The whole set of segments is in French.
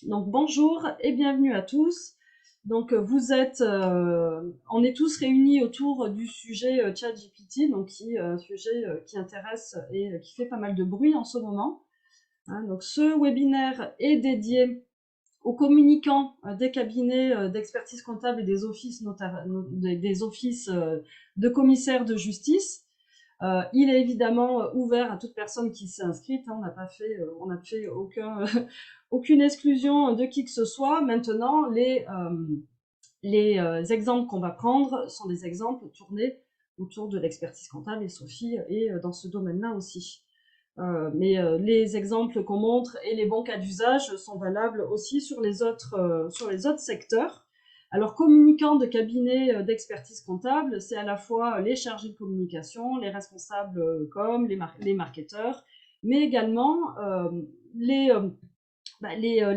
Donc bonjour et bienvenue à tous. Donc on est tous réunis autour du sujet ChatGPT, donc qui un sujet qui intéresse et qui fait pas mal de bruit en ce moment. Hein. Donc ce webinaire est dédié aux communicants des cabinets d'expertise comptable et des offices des offices de commissaires de justice. Il est évidemment ouvert à toute personne qui s'est inscrite. Hein. On n'a fait aucune exclusion de qui que ce soit. Maintenant, les exemples qu'on va prendre sont des exemples tournés autour de l'expertise comptable et Sophie est dans ce domaine-là aussi. Mais les exemples qu'on montre et les bons cas d'usage sont valables aussi sur les autres secteurs. Alors, communicants de cabinets d'expertise comptable, c'est à la fois les chargés de communication, les responsables com, les marketeurs, mais également les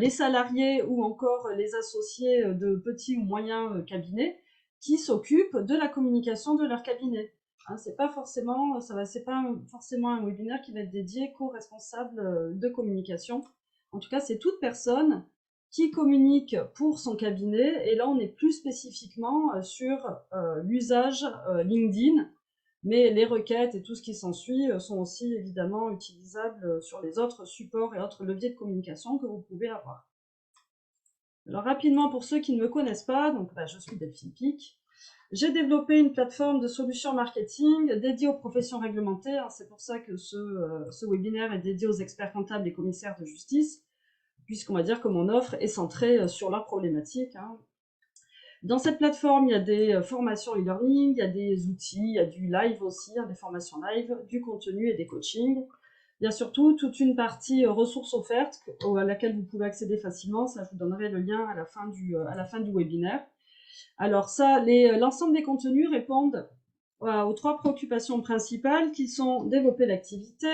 salariés ou encore les associés de petits ou moyens cabinets qui s'occupent de la communication de leur cabinet. Hein, c'est pas forcément un webinaire qui va être dédié qu'aux responsables de communication. En tout cas, c'est toute personne qui communique pour son cabinet. Et là, on est plus spécifiquement sur l'usage LinkedIn, mais les requêtes et tout ce qui s'ensuit sont aussi évidemment utilisables sur les autres supports et autres leviers de communication que vous pouvez avoir. Alors rapidement, pour ceux qui ne me connaissent pas, donc je suis Delphine Pic. J'ai développé une plateforme de solutions marketing dédiée aux professions réglementées. C'est pour ça que ce webinaire est dédié aux experts comptables et commissaires de justice, puisqu'on va dire que mon offre est centrée sur leurs problématiques. Dans cette plateforme, il y a des formations e-learning, il y a des outils, il y a du live aussi, des formations live, du contenu et des coachings. Il y a surtout toute une partie ressources offertes à laquelle vous pouvez accéder facilement. Ça, je vous donnerai le lien à la fin du webinaire. Alors ça, l'ensemble des contenus répondent aux 3 préoccupations principales qui sont développer l'activité,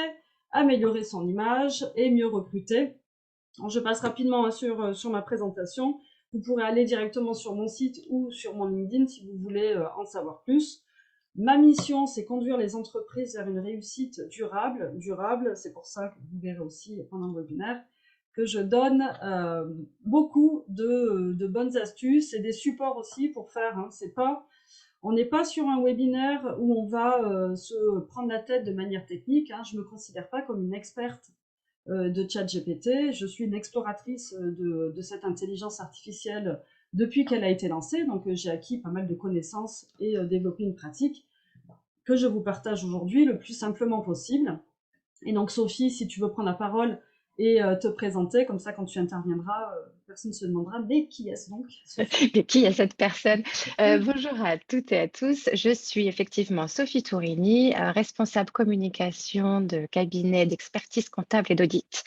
améliorer son image et mieux recruter. Alors, je passe rapidement sur ma présentation. Vous pourrez aller directement sur mon site ou sur mon LinkedIn si vous voulez en savoir plus. Ma mission, c'est conduire les entreprises vers une réussite durable. Durable, c'est pour ça que vous verrez aussi pendant le webinaire que je donne beaucoup de bonnes astuces et des supports aussi pour faire. On n'est pas sur un webinaire où on va se prendre la tête de manière technique. Je ne me considère pas comme une experte de ChatGPT. Je suis une exploratrice de cette intelligence artificielle depuis qu'elle a été lancée. Donc, j'ai acquis pas mal de connaissances et développé une pratique que je vous partage aujourd'hui le plus simplement possible. Et donc, Sophie, si tu veux prendre la parole et te présenter, comme ça, quand tu interviendras, personne ne se demandera, mais qui est-ce donc, Sophie? Et qui est cette personne? Bonjour à toutes et à tous. Je suis effectivement Sophie Tourini, responsable communication de cabinet d'expertise comptable et d'audit.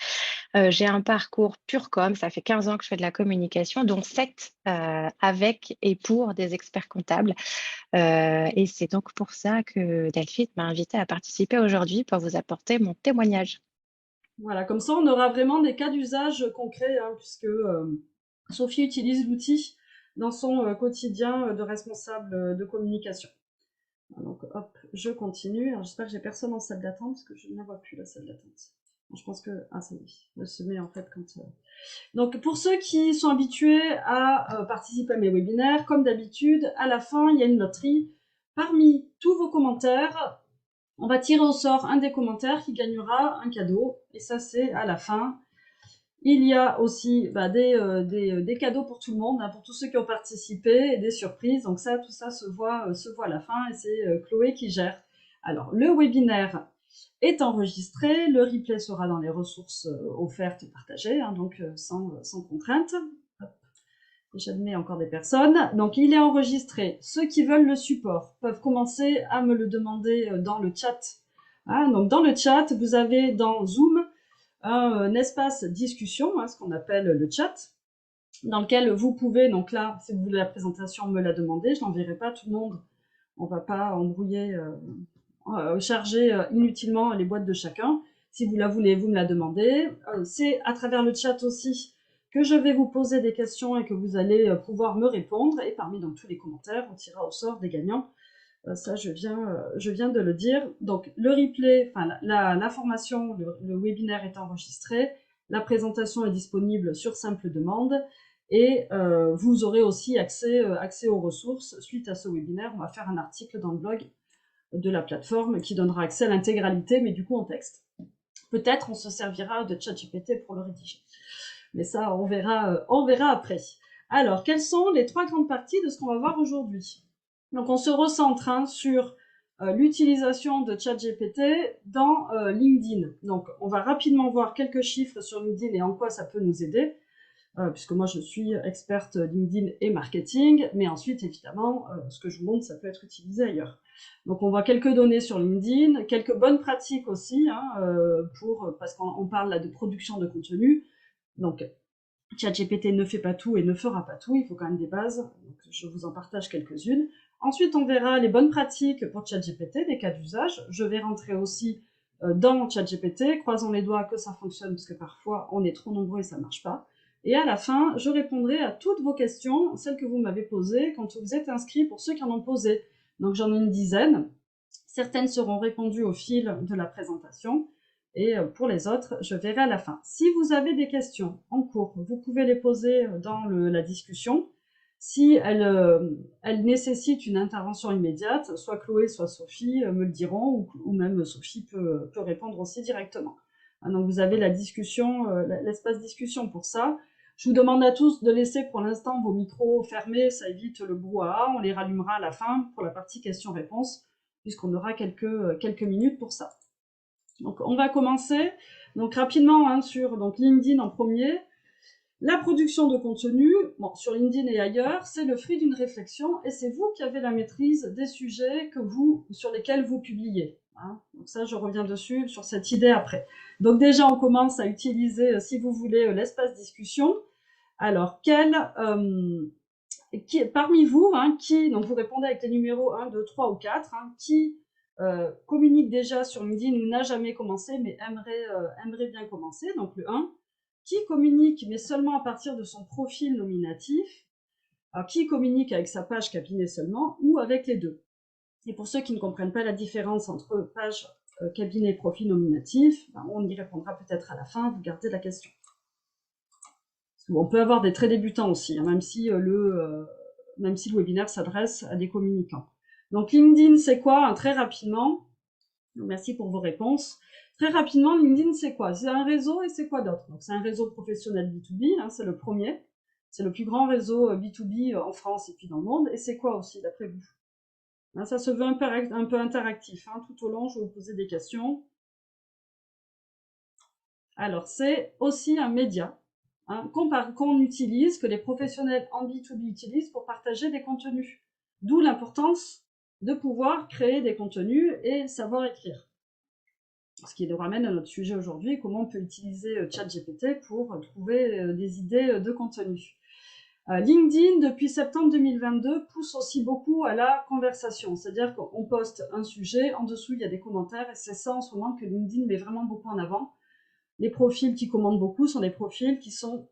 J'ai un parcours pur com, ça fait 15 ans que je fais de la communication, dont 7 avec et pour des experts comptables. Et c'est donc pour ça que Delphine m'a invitée à participer aujourd'hui pour vous apporter mon témoignage. Voilà, comme ça, on aura vraiment des cas d'usage concrets, puisque Sophie utilise l'outil dans son quotidien de responsable de communication. Donc, hop, je continue. Alors, j'espère que j'ai personne en salle d'attente, parce que je ne la vois plus, la salle d'attente. Je pense que... Ah, ça y est. Elle se met, en fait, quand... Donc, pour ceux qui sont habitués à participer à mes webinaires, comme d'habitude, à la fin, il y a une loterie. Parmi tous vos commentaires, on va tirer au sort un des commentaires qui gagnera un cadeau. Et ça, c'est à la fin. Il y a aussi des cadeaux pour tout le monde, pour tous ceux qui ont participé, et des surprises. Donc ça, tout ça se voit à la fin, et c'est Chloé qui gère. Alors, le webinaire est enregistré, le replay sera dans les ressources offertes et partagées, donc sans contrainte. J'admets encore des personnes. Donc, il est enregistré. Ceux qui veulent le support peuvent commencer à me le demander dans le chat. Donc, dans le chat, vous avez dans Zoom un espace discussion, ce qu'on appelle le chat, dans lequel vous pouvez, donc là, si vous voulez la présentation, me la demander. Je n'enverrai pas tout le monde. On ne va pas embrouiller, charger inutilement les boîtes de chacun. Si vous la voulez, vous me la demandez. C'est à travers le chat aussi que je vais vous poser des questions et que vous allez pouvoir me répondre. Et parmi donc tous les commentaires, on tirera au sort des gagnants. Ça, je viens de le dire. Donc, le replay, enfin, la formation, le webinaire est enregistré. La présentation est disponible sur simple demande et vous aurez aussi accès aux ressources. Suite à ce webinaire, on va faire un article dans le blog de la plateforme qui donnera accès à l'intégralité, mais du coup en texte. Peut-être on se servira de ChatGPT pour le rédiger. Mais ça, on verra après. Alors, quelles sont les 3 grandes parties de ce qu'on va voir aujourd'hui? Donc, on se recentre sur l'utilisation de ChatGPT dans LinkedIn. Donc, on va rapidement voir quelques chiffres sur LinkedIn et en quoi ça peut nous aider, puisque moi, je suis experte LinkedIn et marketing, mais ensuite, évidemment, ce que je vous montre, ça peut être utilisé ailleurs. Donc, on voit quelques données sur LinkedIn, quelques bonnes pratiques aussi, parce qu'on parle là de production de contenu. Donc, ChatGPT ne fait pas tout et ne fera pas tout, il faut quand même des bases, donc je vous en partage quelques-unes. Ensuite, on verra les bonnes pratiques pour ChatGPT, des cas d'usage. Je vais rentrer aussi dans ChatGPT, croisons les doigts que ça fonctionne, parce que parfois on est trop nombreux et ça ne marche pas. Et à la fin, je répondrai à toutes vos questions, celles que vous m'avez posées quand vous êtes inscrits, pour ceux qui en ont posé. Donc j'en ai une dizaine. Certaines seront répondues au fil de la présentation. Et pour les autres, je verrai à la fin. Si vous avez des questions en cours, vous pouvez les poser dans la discussion. Si elles nécessitent une intervention immédiate, soit Chloé, soit Sophie me le diront, ou même Sophie peut répondre aussi directement. Donc vous avez la discussion, l'espace discussion pour ça. Je vous demande à tous de laisser pour l'instant vos micros fermés, ça évite le brouhaha. On les rallumera à la fin pour la partie questions-réponses, puisqu'on aura quelques minutes pour ça. Donc, on va commencer donc rapidement sur LinkedIn en premier. La production de contenu, sur LinkedIn et ailleurs, c'est le fruit d'une réflexion et c'est vous qui avez la maîtrise des sujets sur lesquels vous publiez. Donc ça, je reviens dessus, sur cette idée après. Donc déjà, on commence à utiliser, si vous voulez, l'espace discussion. Alors, parmi vous, donc vous répondez avec les numéros 1, 2, 3 ou 4, qui communique déjà sur LinkedIn ou n'a jamais commencé mais aimerait bien commencer, donc le 1, qui communique mais seulement à partir de son profil nominatif, qui communique avec sa page cabinet seulement ou avec les deux. Et pour ceux qui ne comprennent pas la différence entre page cabinet et profil nominatif, on y répondra peut-être à la fin, vous gardez la question. On peut avoir des très débutants aussi, même si le webinaire s'adresse à des communicants. Donc LinkedIn, c'est quoi? Très rapidement, merci pour vos réponses. Très rapidement, LinkedIn, c'est quoi? C'est un réseau et c'est quoi d'autre? Donc c'est un réseau professionnel B2B, c'est le premier. C'est le plus grand réseau B2B en France et puis dans le monde. Et c'est quoi aussi, d'après vous? Ça se veut un peu interactif. Tout au long, je vais vous poser des questions. Alors, c'est aussi un média qu'on utilise, que les professionnels en B2B utilisent pour partager des contenus. D'où l'importance de pouvoir créer des contenus et savoir écrire. Ce qui nous ramène à notre sujet aujourd'hui, comment on peut utiliser ChatGPT pour trouver des idées de contenu. LinkedIn, depuis septembre 2022, pousse aussi beaucoup à la conversation. C'est-à-dire qu'on poste un sujet, en dessous il y a des commentaires, et c'est ça en ce moment que LinkedIn met vraiment beaucoup en avant. Les profils qui commentent beaucoup sont des profils qui sont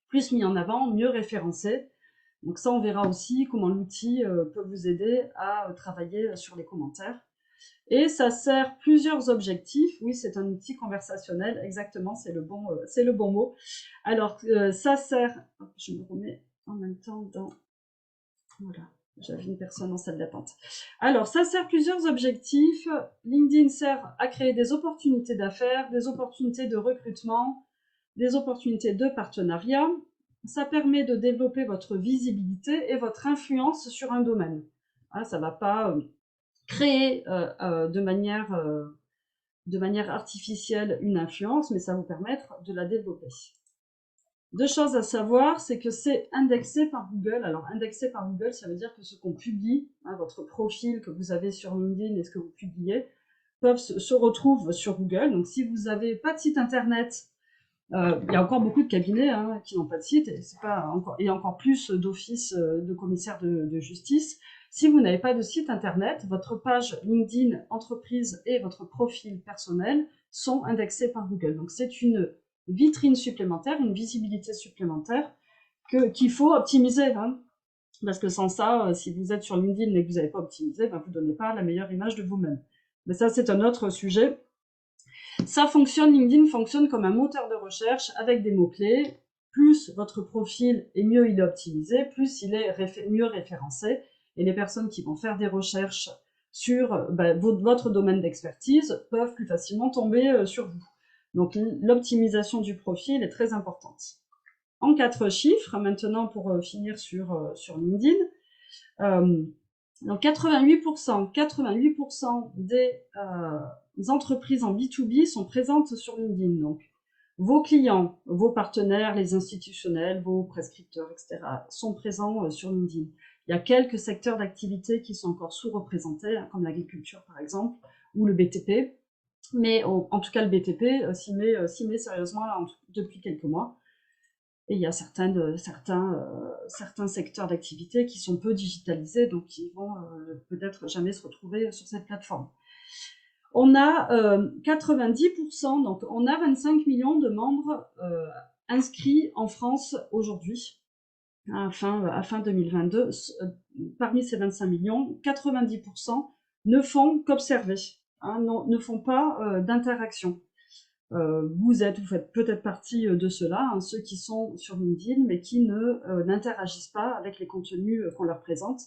plus mis en avant, mieux référencés. Donc ça, on verra aussi comment l'outil peut vous aider à travailler sur les commentaires. Et ça sert plusieurs objectifs. Oui, c'est un outil conversationnel, exactement, c'est le bon mot. Alors, ça sert... Je me remets en même temps dans... Voilà, j'avais une personne en salle d'attente. Alors, ça sert plusieurs objectifs. LinkedIn sert à créer des opportunités d'affaires, des opportunités de recrutement, des opportunités de partenariat. Ça permet de développer votre visibilité et votre influence sur un domaine. Ça ne va pas créer de manière artificielle une influence, mais ça va vous permettre de la développer. Deux choses à savoir, c'est que c'est indexé par Google. Alors, indexé par Google, ça veut dire que ce qu'on publie, votre profil que vous avez sur LinkedIn et ce que vous publiez, se retrouvent sur Google. Donc, si vous n'avez pas de site internet, il y a encore beaucoup de cabinets qui n'ont pas de site, et encore plus d'offices de commissaires de justice. Si vous n'avez pas de site internet, votre page LinkedIn entreprise et votre profil personnel sont indexés par Google. Donc c'est une vitrine supplémentaire, une visibilité supplémentaire qu'il faut optimiser. Parce que sans ça, si vous êtes sur LinkedIn et que vous n'avez pas optimisé, vous ne donnez pas la meilleure image de vous-même. Mais ça, c'est un autre sujet. Ça fonctionne, LinkedIn fonctionne comme un moteur de recherche avec des mots-clés. Plus votre profil est mieux il est optimisé, plus il est mieux référencé. Et les personnes qui vont faire des recherches sur votre domaine d'expertise peuvent plus facilement tomber sur vous. Donc l'optimisation du profil est très importante. En 4 chiffres, maintenant pour finir sur LinkedIn, donc 88% des entreprises en B2B sont présentes sur LinkedIn. Donc vos clients, vos partenaires, les institutionnels, vos prescripteurs, etc. sont présents sur LinkedIn. Il y a quelques secteurs d'activité qui sont encore sous-représentés, hein, comme l'agriculture par exemple, ou le BTP. Mais en tout cas, le BTP s'y met sérieusement là, depuis quelques mois. Et il y a certains secteurs d'activité qui sont peu digitalisés, donc qui vont peut-être jamais se retrouver sur cette plateforme. On a 90%, donc on a 25 millions de membres inscrits en France aujourd'hui, à fin 2022. Parmi ces 25 millions, 90% ne font qu'observer, hein, ne font pas d'interaction. Vous faites peut-être partie de ceux-là, hein, ceux qui sont sur LinkedIn, mais qui n'interagissent pas avec les contenus qu'on leur présente,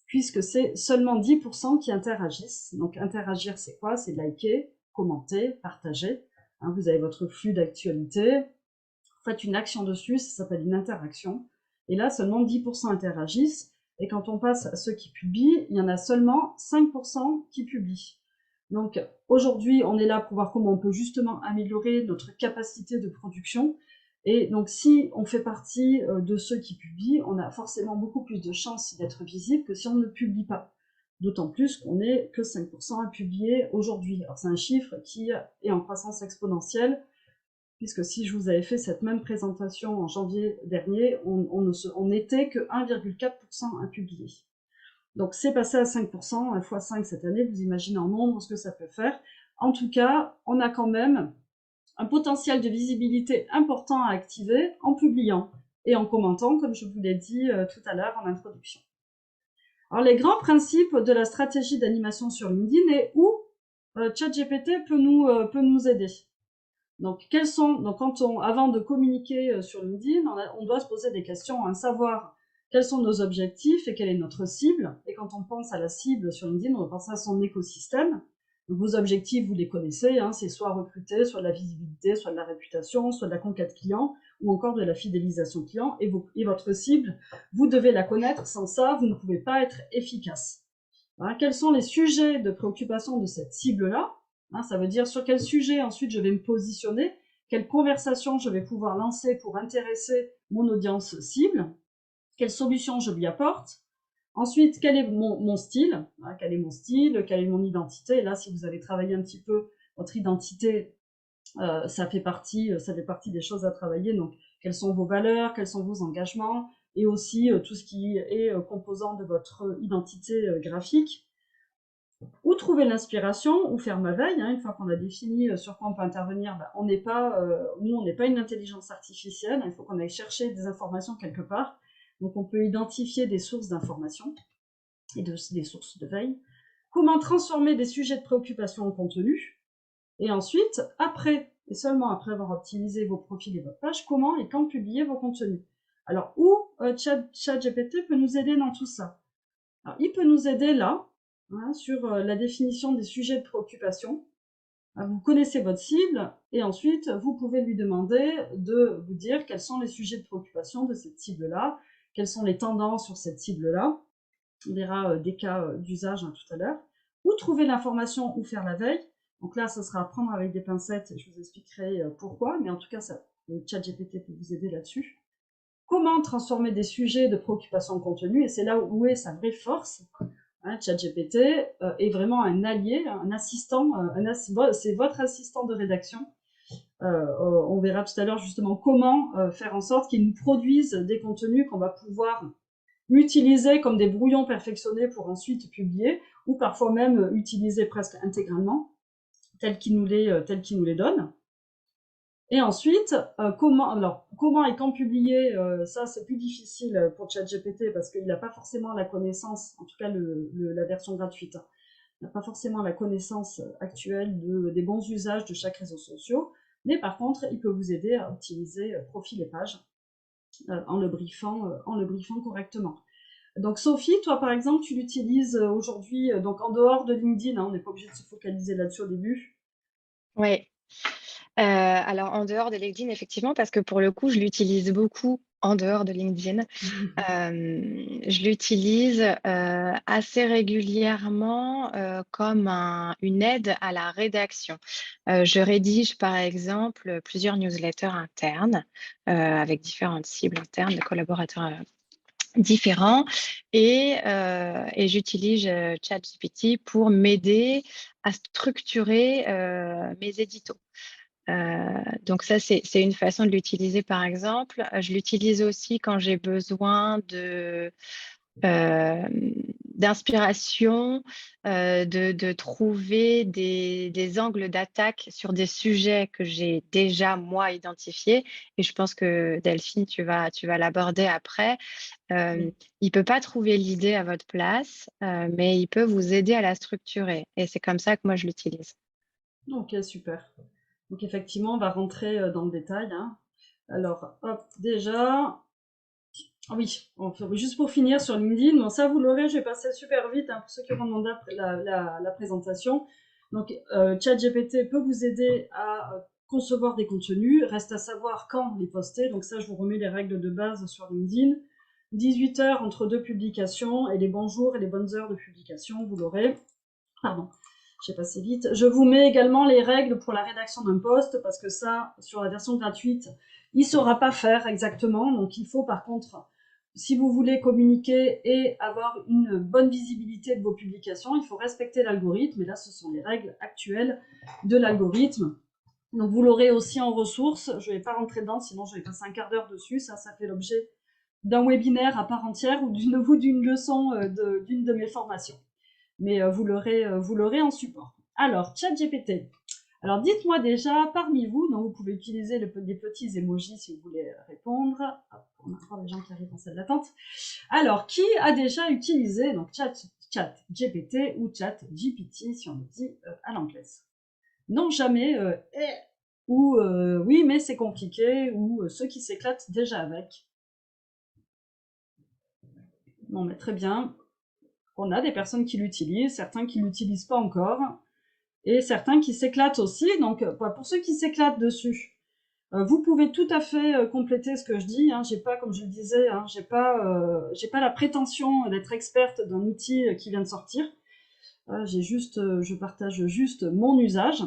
puisque c'est seulement 10% qui interagissent. Donc interagir, c'est quoi? C'est liker, commenter, partager. Hein, vous avez votre flux d'actualité, vous faites une action dessus, ça s'appelle une interaction. Et là, seulement 10% interagissent. Et quand on passe à ceux qui publient, il y en a seulement 5% qui publient. Donc aujourd'hui, on est là pour voir comment on peut justement améliorer notre capacité de production. Et donc si on fait partie de ceux qui publient, on a forcément beaucoup plus de chances d'être visible que si on ne publie pas. D'autant plus qu'on n'est que 5% à publier aujourd'hui. Alors c'est un chiffre qui est en croissance exponentielle, puisque si je vous avais fait cette même présentation en janvier dernier, on n'était que 1,4% à publier. Donc c'est passé à 5%, x 5 cette année, vous imaginez en nombre ce que ça peut faire. En tout cas, on a quand même un potentiel de visibilité important à activer en publiant et en commentant, comme je vous l'ai dit tout à l'heure en introduction. Alors les grands principes de la stratégie d'animation sur LinkedIn et où ChatGPT peut nous aider. Donc avant de communiquer sur LinkedIn, on doit se poser des questions, hein, savoir quels sont nos objectifs et quelle est notre cible. Et quand on pense à la cible sur LinkedIn, on va penser à son écosystème. Donc, vos objectifs, vous les connaissez, hein, c'est soit recruter, soit de la visibilité, soit de la réputation, soit de la conquête client, ou encore de la fidélisation client. Et votre cible, vous devez la connaître. Sans ça, vous ne pouvez pas être efficace. Hein, quels sont les sujets de préoccupation de cette cible-là? Hein, ça veut dire sur quel sujet ensuite je vais me positionner, quelle conversation je vais pouvoir lancer pour intéresser mon audience cible, quelle solution je lui apporte. Ensuite, quel est mon style, hein, quel est mon style, quelle est mon identité. Et là, si vous avez travaillé un petit peu votre identité, ça fait partie des choses à travailler. Donc, quelles sont vos valeurs, quels sont vos engagements, et aussi tout ce qui est composant de votre identité graphique. Où trouver l'inspiration, ou faire ma veille, hein, une fois qu'on a défini sur quoi on peut intervenir, on n'est pas une intelligence artificielle, il faut qu'on aille chercher des informations quelque part. Donc on peut identifier des sources d'informations et des sources de veille. Comment transformer des sujets de préoccupation en contenu. Et ensuite, après, et seulement après avoir optimisé vos profils et votre page, comment et quand publier vos contenus. Alors, où ChatGPT peut nous aider dans tout ça? Alors, il peut nous aider là, hein, sur la définition des sujets de préoccupation. Vous connaissez votre cible et ensuite vous pouvez lui demander de vous dire quels sont les sujets de préoccupation de cette cible-là, quelles sont les tendances sur cette cible-là. On verra des cas d'usage tout à l'heure. Où trouver l'information, ou faire la veille. Donc là, ça sera à prendre avec des pincettes et je vous expliquerai pourquoi, mais en tout cas, le ChatGPT peut vous aider là-dessus. Comment transformer des sujets de préoccupation en contenu, et c'est là où est sa vraie force. Hein, ChatGPT est vraiment un allié, un assistant, c'est votre assistant de rédaction. On verra tout à l'heure justement comment faire en sorte qu'il nous produise des contenus qu'on va pouvoir utiliser comme des brouillons perfectionnés pour ensuite publier, ou parfois même utiliser presque intégralement, tels qu'il nous les donne. Et ensuite, comment et quand publier, ça c'est plus difficile pour ChatGPT parce qu'il n'a pas forcément la connaissance, en tout cas la version gratuite, n'a pas forcément la connaissance actuelle des bons usages de chaque réseau social, mais par contre, il peut vous aider à optimiser profil et page en le briefant correctement. Donc Sophie, toi par exemple, tu l'utilises aujourd'hui donc en dehors de LinkedIn, hein, on n'est pas obligé de se focaliser là-dessus au début. Oui. Alors en dehors de LinkedIn, effectivement, parce que pour le coup, je l'utilise beaucoup en dehors de LinkedIn. Je l'utilise assez régulièrement comme une aide à la rédaction. Je rédige par exemple plusieurs newsletters internes avec différentes cibles internes de collaborateurs différents et j'utilise ChatGPT pour m'aider à structurer mes éditos. Donc ça, c'est une façon de l'utiliser, par exemple. Je l'utilise aussi quand j'ai besoin d'inspiration, de trouver des angles d'attaque sur des sujets que j'ai déjà, moi, identifiés. Et je pense que Delphine, tu vas l'aborder après. Il ne peut pas trouver l'idée à votre place, mais il peut vous aider à la structurer. Et c'est comme ça que moi, je l'utilise. Ok, super. Donc effectivement, on va rentrer dans le détail, hein. Alors, hop, déjà, ah oui, juste pour finir sur LinkedIn, bon, ça vous l'aurez, je vais passer super vite hein, pour ceux qui auront demandé la présentation. Donc, ChatGPT peut vous aider à concevoir des contenus, reste à savoir quand les poster. Donc ça, je vous remets les règles de base sur LinkedIn. 18 heures entre deux publications et les bons jours et les bonnes heures de publication, vous l'aurez. Pardon, j'ai passé vite. Je vous mets également les règles pour la rédaction d'un post parce que ça, sur la version gratuite, il ne saura pas faire exactement. Donc, il faut par contre, si vous voulez communiquer et avoir une bonne visibilité de vos publications, il faut respecter l'algorithme. Et là, ce sont les règles actuelles de l'algorithme. Donc, vous l'aurez aussi en ressources. Je ne vais pas rentrer dedans, sinon je vais passer un quart d'heure dessus. Ça fait l'objet d'un webinaire à part entière ou d'une leçon d'une de mes formations. Mais vous l'aurez en support. Alors, ChatGPT. Alors, dites-moi déjà, parmi vous, donc vous pouvez utiliser des petits emojis si vous voulez répondre. Hop, on a encore des gens qui arrivent en salle d'attente. Alors, qui a déjà utilisé donc ChatGPT ou ChatGPT, si on le dit à l'anglaise? Non, jamais. Ou oui, mais c'est compliqué. Ou ceux qui s'éclatent déjà avec. Non, mais très bien. On a des personnes qui l'utilisent, certains qui l'utilisent pas encore. Et certains qui s'éclatent aussi. Donc, pour ceux qui s'éclatent dessus, vous pouvez tout à fait compléter ce que je dis. Hein. J'ai pas, comme je le disais, hein, j'ai pas la prétention d'être experte d'un outil qui vient de sortir. Je partage juste mon usage.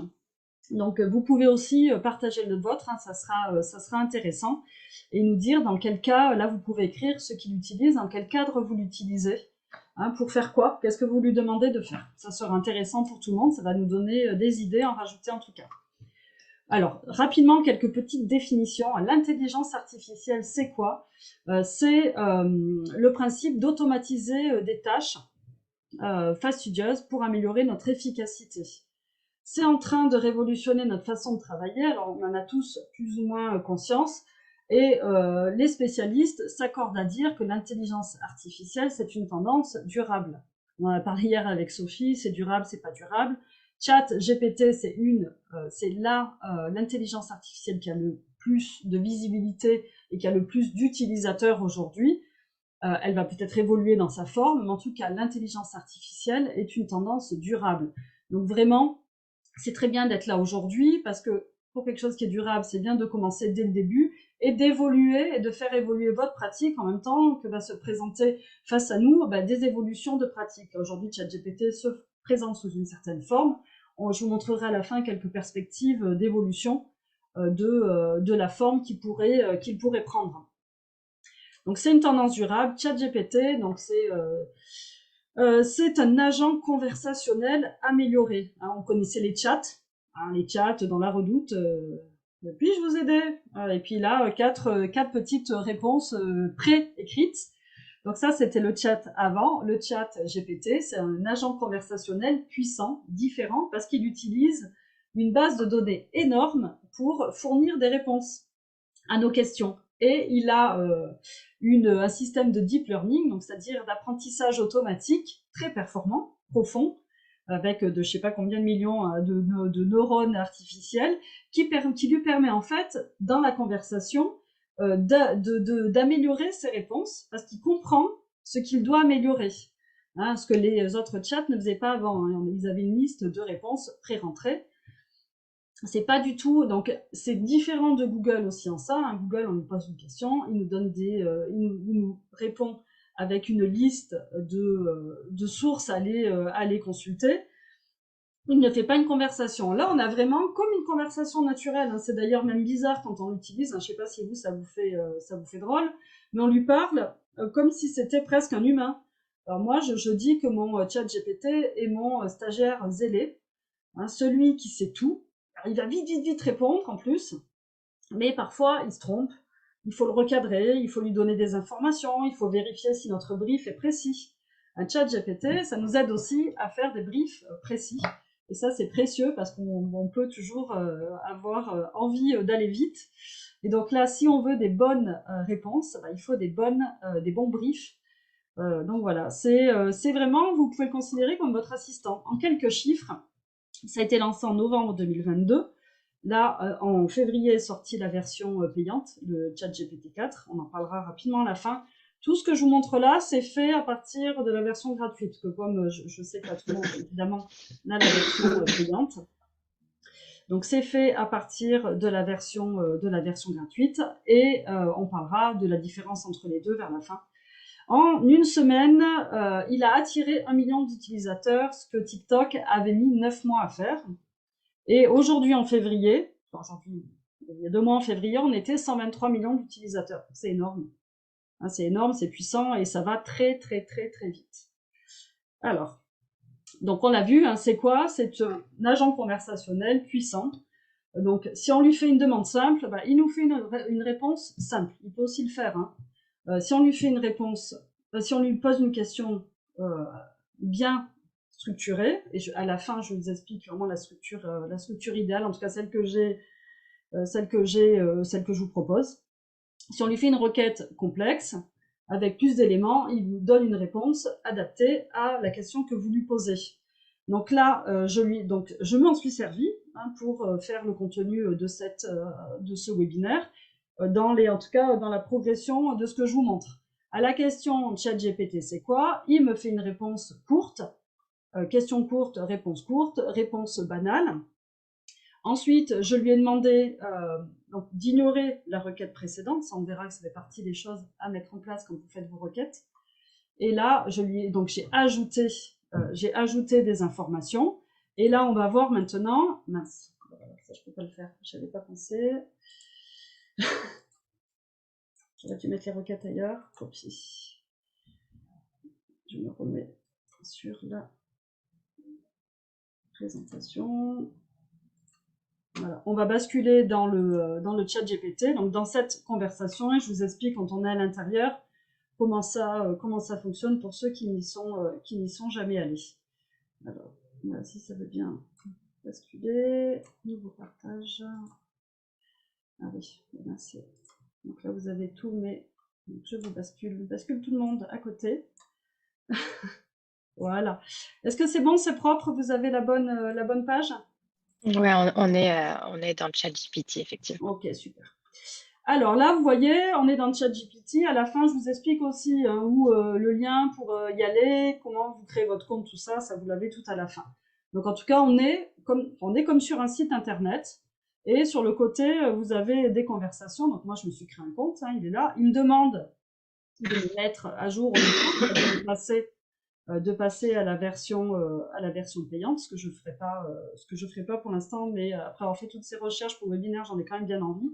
Donc, vous pouvez aussi partager le vôtre. Hein, ça sera intéressant et nous dire dans quel cas. Là, vous pouvez écrire ceux qui l'utilisent, dans quel cadre vous l'utilisez. Hein, pour faire quoi? Qu'est-ce que vous lui demandez de faire? Ça sera intéressant pour tout le monde, ça va nous donner des idées, en rajouter en tout cas. Alors, rapidement, quelques petites définitions. L'intelligence artificielle, c'est quoi? C'est le principe d'automatiser des tâches fastidieuses pour améliorer notre efficacité. C'est en train de révolutionner notre façon de travailler, alors on en a tous plus ou moins conscience, et les spécialistes s'accordent à dire que l'intelligence artificielle, c'est une tendance durable. On en a parlé hier avec Sophie, c'est durable, c'est pas durable. Chat GPT, c'est l'intelligence artificielle qui a le plus de visibilité et qui a le plus d'utilisateurs aujourd'hui. Elle va peut-être évoluer dans sa forme, mais en tout cas, l'intelligence artificielle est une tendance durable. Donc vraiment, c'est très bien d'être là aujourd'hui parce que pour quelque chose qui est durable, c'est bien de commencer dès le début et d'évoluer et de faire évoluer votre pratique en même temps que va se présenter face à nous des évolutions de pratique. Aujourd'hui, ChatGPT se présente sous une certaine forme. Je vous montrerai à la fin quelques perspectives d'évolution de la forme qu'il pourrait prendre. Donc c'est une tendance durable. ChatGPT, donc c'est un agent conversationnel amélioré. Hein, on connaissait les chats, hein, les chats dans la redoute. Puis-je vous aider? Et puis là, quatre petites réponses pré-écrites. Donc ça, c'était le chat avant. Le chat GPT, c'est un agent conversationnel puissant, différent, parce qu'il utilise une base de données énorme pour fournir des réponses à nos questions. Et il a un système de deep learning, donc c'est-à-dire d'apprentissage automatique très performant, profond, avec de je sais pas combien de millions de neurones artificiels, qui lui permet en fait, dans la conversation, d'améliorer ses réponses, parce qu'il comprend ce qu'il doit améliorer. Hein, ce que les autres chats ne faisaient pas avant. Hein. Ils avaient une liste de réponses pré-rentrées. C'est pas du tout, donc c'est différent de Google aussi en ça. Hein. Google, on lui pose une question, il nous donne il nous répond avec une liste de sources à aller consulter. Il ne fait pas une conversation. Là, on a vraiment comme une conversation naturelle. Hein. C'est d'ailleurs même bizarre quand on l'utilise. Hein. Je sais pas si vous, ça vous fait drôle, mais on lui parle comme si c'était presque un humain. Alors moi, je dis que mon chat GPT est mon stagiaire zélé, hein, celui qui sait tout. Alors, il va vite répondre en plus, mais parfois il se trompe. Il faut le recadrer, il faut lui donner des informations, il faut vérifier si notre brief est précis. Un chat GPT, ça nous aide aussi à faire des briefs précis. Et ça, c'est précieux parce qu'on peut toujours avoir envie d'aller vite. Et donc là, si on veut des bonnes réponses, il faut des bons briefs. Donc voilà, c'est vraiment, vous pouvez le considérer comme votre assistant. En quelques chiffres, ça a été lancé en novembre 2022. Là, en février est sortie la version payante, le ChatGPT 4. On en parlera rapidement à la fin. Tout ce que je vous montre là, c'est fait à partir de la version gratuite, parce que comme je sais que tout le monde, évidemment, a la version payante. Donc c'est fait à partir de la version gratuite, et on parlera de la différence entre les deux vers la fin. En une semaine, il a attiré 1 million d'utilisateurs, ce que TikTok avait mis 9 mois à faire. Et aujourd'hui, en février, il y a 2 mois en février, on était 123 millions d'utilisateurs. C'est énorme. Hein, c'est énorme, c'est puissant et ça va très vite. Alors, donc on l'a vu, hein, c'est quoi? C'est un agent conversationnel puissant. Donc, si on lui fait une demande simple, il nous fait une réponse simple. Il peut aussi le faire. Hein. Si on lui fait une réponse, si on lui pose une question bien structurée, et à la fin, je vous explique vraiment la structure idéale, en tout cas celle que je vous propose. Si on lui fait une requête complexe, avec plus d'éléments, il vous donne une réponse adaptée à la question que vous lui posez. Donc là, je m'en suis servi pour faire le contenu de ce webinaire, en tout cas dans la progression de ce que je vous montre. À la question ChatGPT, c'est quoi? Il me fait une réponse courte, question courte, réponse banale. Ensuite, je lui ai demandé d'ignorer la requête précédente. Ça, on verra que ça fait partie des choses à mettre en place quand vous faites vos requêtes. Et là, j'ai ajouté des informations. Et là, on va voir maintenant. Mince, ça je peux pas le faire. J'avais pas pensé. J'aurais dû mettre les requêtes ailleurs. Copie. Je me remets sur la présentation. Voilà. On va basculer dans le chat GPT, donc dans cette conversation, et je vous explique quand on est à l'intérieur comment ça fonctionne pour ceux qui n'y sont jamais allés. Alors, voilà, si ça veut bien basculer, nouveau partage. Ah oui, merci. Donc là, vous avez tout, mais je vous bascule tout le monde à côté. Voilà. Est-ce que c'est bon, c'est propre? Vous avez la bonne page? Ouais, on est dans le chat GPT, effectivement. Ok, super. Alors là, vous voyez, on est dans le chat GPT. À la fin, je vous explique aussi où le lien pour y aller, comment vous créez votre compte, tout ça, ça vous l'avez tout à la fin. Donc en tout cas, on est comme sur un site internet. Et sur le côté, vous avez des conversations. Donc moi, je me suis créé un compte, hein, il est là. Il me demande de me mettre à jour de passer à la version payante, ce que je ferai pas pour l'instant, mais après avoir fait toutes ces recherches pour le webinaire, j'en ai quand même bien envie.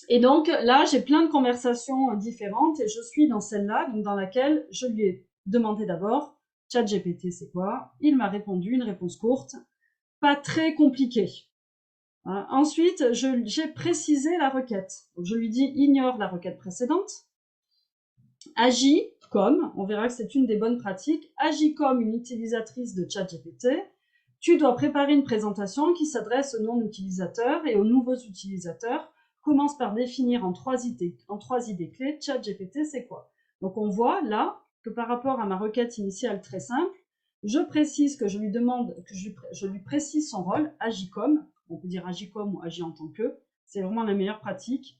Et donc là, j'ai plein de conversations différentes et je suis dans celle-là, donc dans laquelle je lui ai demandé d'abord ChatGPT, c'est quoi? Il m'a répondu une réponse courte, pas très compliquée. Hein. Ensuite, j'ai précisé la requête. Donc, je lui dis ignore la requête précédente, agis comme, on verra que c'est une des bonnes pratiques, agis comme une utilisatrice de ChatGPT. Tu dois préparer une présentation qui s'adresse aux non-utilisateurs et aux nouveaux utilisateurs. Commence par définir en trois idées clés ChatGPT, c'est quoi? Donc on voit là que par rapport à ma requête initiale très simple, Je précise que je lui demande, que je lui précise son rôle, Agicom. On peut dire Agicom ou Agi en tant que. C'est vraiment la meilleure pratique.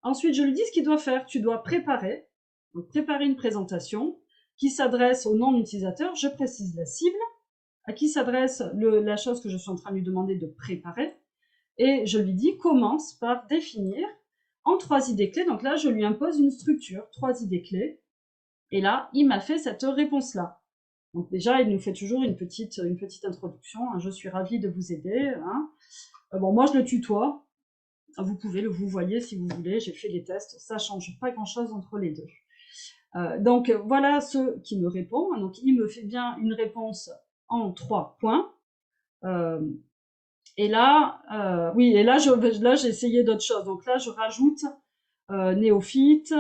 Ensuite, je lui dis ce qu'il doit faire. Tu dois préparer, donc préparer une présentation qui s'adresse au non-utilisateur. Je précise la cible, à qui s'adresse la chose que je suis en train de lui demander de préparer. Et je lui dis, commence par définir en 3 idées clés. Donc là, je lui impose une structure, 3 idées clés. Et là, il m'a fait cette réponse-là. Donc déjà, il nous fait toujours une petite introduction. Hein. Je suis ravie de vous aider. Hein. Bon, moi, je le tutoie. Vous pouvez le vous voyez si vous voulez. J'ai fait des tests. Ça change pas grand-chose entre les deux. Donc voilà ce qui me répond. Donc il me fait bien une réponse en 3 points. Et là, oui, et là j'ai essayé d'autres choses. Donc là, je rajoute néophyte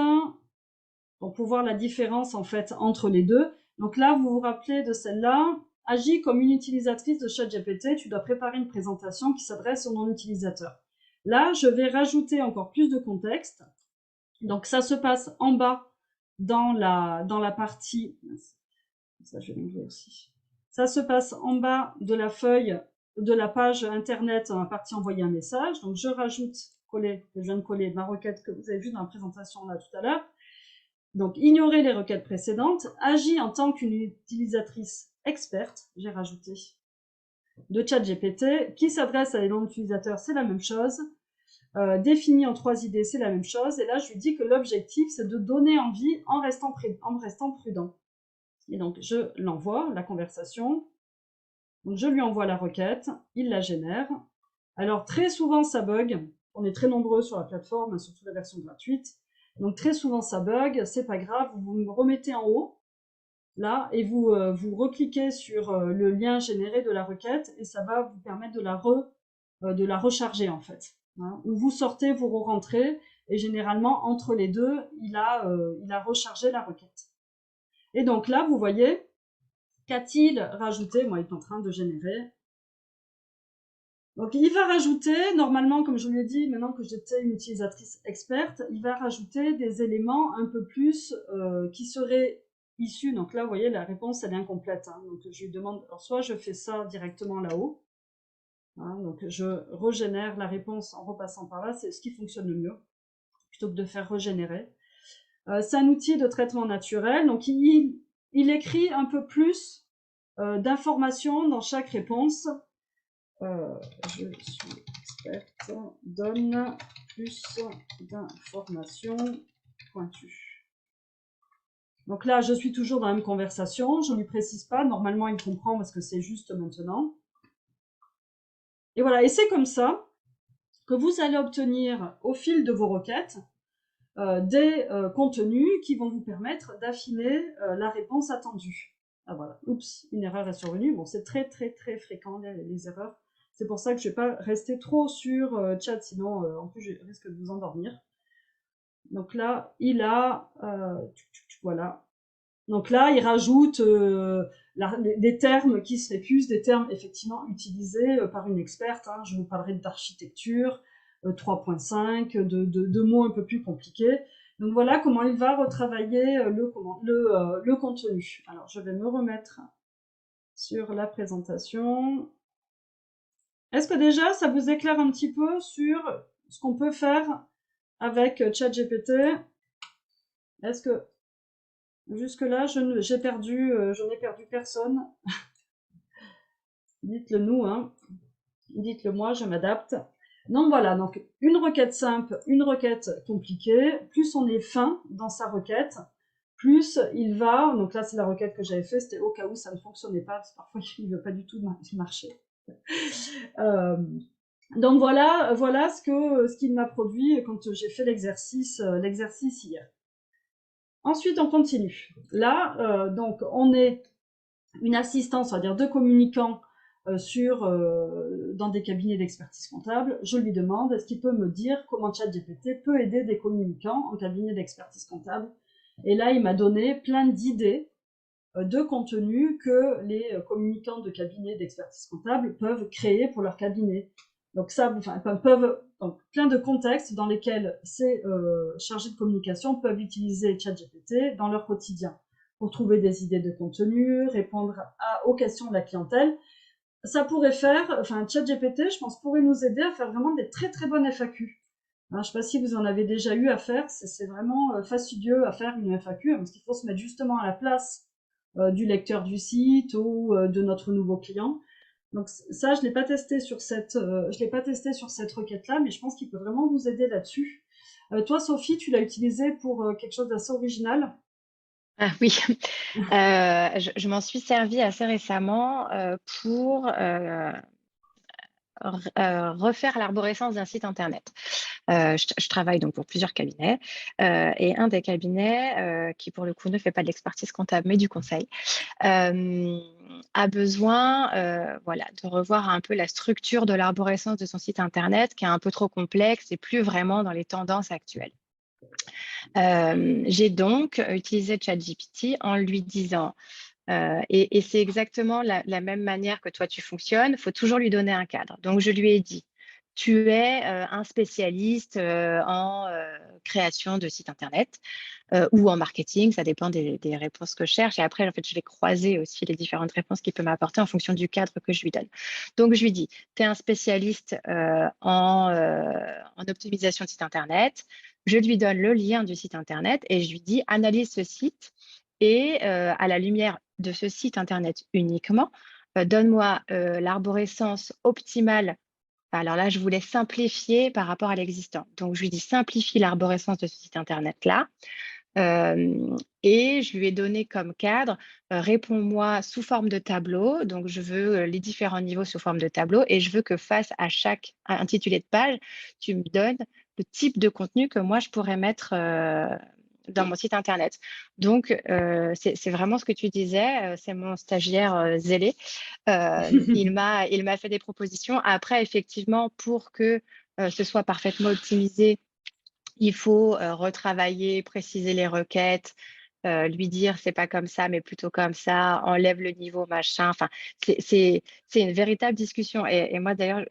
pour voir la différence en fait entre les deux. Donc là, vous vous rappelez de celle-là. Agis comme une utilisatrice de ChatGPT. Tu dois préparer une présentation qui s'adresse aux non-utilisateurs. Là, je vais rajouter encore plus de contexte. Donc ça se passe en bas dans la partie. Ça, je vais l'enlever aussi. Ça se passe en bas de la feuille de la page internet dans la partie envoyer un message. Donc je rajoute je viens de coller ma requête que vous avez vue dans la présentation là tout à l'heure. Donc ignorer les requêtes précédentes, agis en tant qu'une utilisatrice experte, j'ai rajouté, de ChatGPT, qui s'adresse à des non-utilisateurs, c'est la même chose. Défini en 3 idées, c'est la même chose. Et là, je lui dis que l'objectif, c'est de donner envie en restant prudent. Et donc, je l'envoie, la conversation. Donc, je lui envoie la requête, il la génère. Alors, très souvent, ça bug. On est très nombreux sur la plateforme, surtout la version gratuite. Donc, très souvent, ça bug. C'est pas grave, vous me remettez en haut, là, et vous recliquez sur le lien généré de la requête, et ça va vous permettre de la recharger, en fait. Hein. Où vous sortez, vous rentrez, et généralement, entre les deux, il a rechargé la requête. Et donc là, vous voyez, qu'a-t-il rajouté? Moi, il est en train de générer. Donc, il va rajouter, normalement, comme je vous l'ai dit, maintenant que j'étais une utilisatrice experte, il va rajouter des éléments un peu plus qui seraient issus. Donc là, vous voyez, la réponse, elle est incomplète. Hein. Donc, je lui demande, alors soit je fais ça directement là-haut, hein, donc je régénère la réponse en repassant par là, c'est ce qui fonctionne le mieux, plutôt que de faire régénérer. C'est un outil de traitement naturel, donc il écrit un peu plus d'informations dans chaque réponse. Je suis experte, donne plus d'informations pointues. Donc là, je suis toujours dans la même conversation, je ne lui précise pas, normalement il comprend parce que c'est juste maintenant. Et voilà, et c'est comme ça que vous allez obtenir au fil de vos requêtes des contenus qui vont vous permettre d'affiner la réponse attendue. Ah voilà, oups, une erreur est survenue. Bon, c'est très très très fréquent les erreurs. C'est pour ça que je ne vais pas rester trop sur chat, sinon en plus je risque de vous endormir. Donc là, il a, voilà. Donc là, il rajoute des termes qui seraient plus des termes effectivement utilisés par une experte. Hein. Je vous parlerai d'architecture, 3.5, de mots un peu plus compliqués. Donc voilà comment il va retravailler le contenu. Alors je vais me remettre sur la présentation. Est-ce que déjà ça vous éclaire un petit peu sur ce qu'on peut faire avec ChatGPT? Est-ce que jusque-là, je n'ai perdu personne? Dites-le nous, hein. Dites-le moi, je m'adapte. Donc voilà, donc une requête simple, une requête compliquée, plus on est fin dans sa requête, plus il va, donc là c'est la requête que j'avais faite, c'était au cas où ça ne fonctionnait pas, parce que parfois il ne veut pas du tout marcher. Donc voilà ce qu'il m'a produit quand j'ai fait l'exercice hier. Ensuite, on continue. Là, donc, on est une assistance, on va dire, de communicants dans des cabinets d'expertise comptable. Je lui demande, est-ce qu'il peut me dire comment ChatGPT peut aider des communicants en cabinet d'expertise comptable? Et là, il m'a donné plein d'idées de contenu que les communicants de cabinets d'expertise comptable peuvent créer pour leur cabinet. Donc ça, donc, plein de contextes dans lesquels ces chargés de communication peuvent utiliser ChatGPT dans leur quotidien. pour trouver des idées de contenu, répondre aux questions de la clientèle. Ça pourrait faire, enfin, ChatGPT, je pense, pourrait nous aider à faire vraiment des très très bonnes FAQ. Je ne sais pas si vous en avez déjà eu à faire, c'est vraiment fastidieux à faire une FAQ, parce qu'il faut se mettre justement à la place du lecteur du site ou de notre nouveau client. Donc ça, je l'ai pas testé sur je l'ai pas testé sur cette requête-là, mais je pense qu'il peut vraiment vous aider là-dessus. Toi, Sophie, tu l'as utilisé pour quelque chose d'assez original. Ah oui, je m'en suis servie assez récemment pour refaire l'arborescence d'un site internet. Je travaille donc pour plusieurs cabinets et un des cabinets qui pour le coup ne fait pas de l'expertise comptable mais du conseil a besoin voilà, de revoir un peu la structure de l'arborescence de son site internet qui est un peu trop complexe et plus vraiment dans les tendances actuelles. J'ai donc utilisé ChatGPT en lui disant et c'est exactement la même manière que toi tu fonctionnes, il faut toujours lui donner un cadre. Donc je lui ai dit, tu es un spécialiste en création de sites internet ou en marketing, ça dépend des réponses que je cherche. Et après, en fait, je vais croiser aussi les différentes réponses qu'il peut m'apporter en fonction du cadre que je lui donne. Donc je lui dis, tu es un spécialiste en optimisation de site internet. Je lui donne le lien du site internet et je lui dis, analyse ce site et à la lumière de ce site internet uniquement, donne-moi l'arborescence optimale. Alors là, je voulais simplifier par rapport à l'existant. Donc, je lui dis simplifie l'arborescence de ce site internet-là. Et je lui ai donné comme cadre, réponds-moi sous forme de tableau. Donc, je veux les différents niveaux sous forme de tableau et je veux que face à chaque intitulé de page, tu me donnes le type de contenu que moi, je pourrais mettre dans mon site internet. Donc, c'est vraiment ce que tu disais. C'est mon stagiaire zélé. Il m'a fait des propositions. Après, effectivement, pour que ce soit parfaitement optimisé, il faut retravailler, préciser les requêtes, lui dire c'est pas comme ça, mais plutôt comme ça, enlève le niveau, machin. Enfin, c'est une véritable discussion. Et moi, d'ailleurs,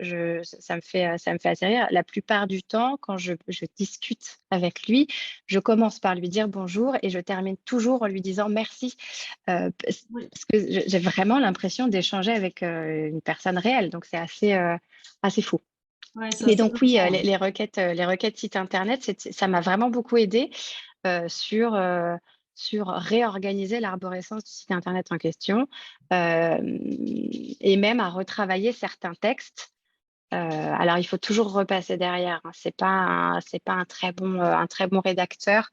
ça me fait assez rire. La plupart du temps, quand je discute avec lui, je commence par lui dire bonjour et je termine toujours en lui disant merci. Oui, Parce que j'ai vraiment l'impression d'échanger avec une personne réelle. Donc, c'est assez fou. ouais, c'est Mais assez donc oui, bluffant, ouais. les requêtes site internet, ça m'a vraiment beaucoup aidé sur, sur réorganiser l'arborescence du site internet en question et même à retravailler certains textes. Alors, il faut toujours repasser derrière, hein. C'est pas un très bon rédacteur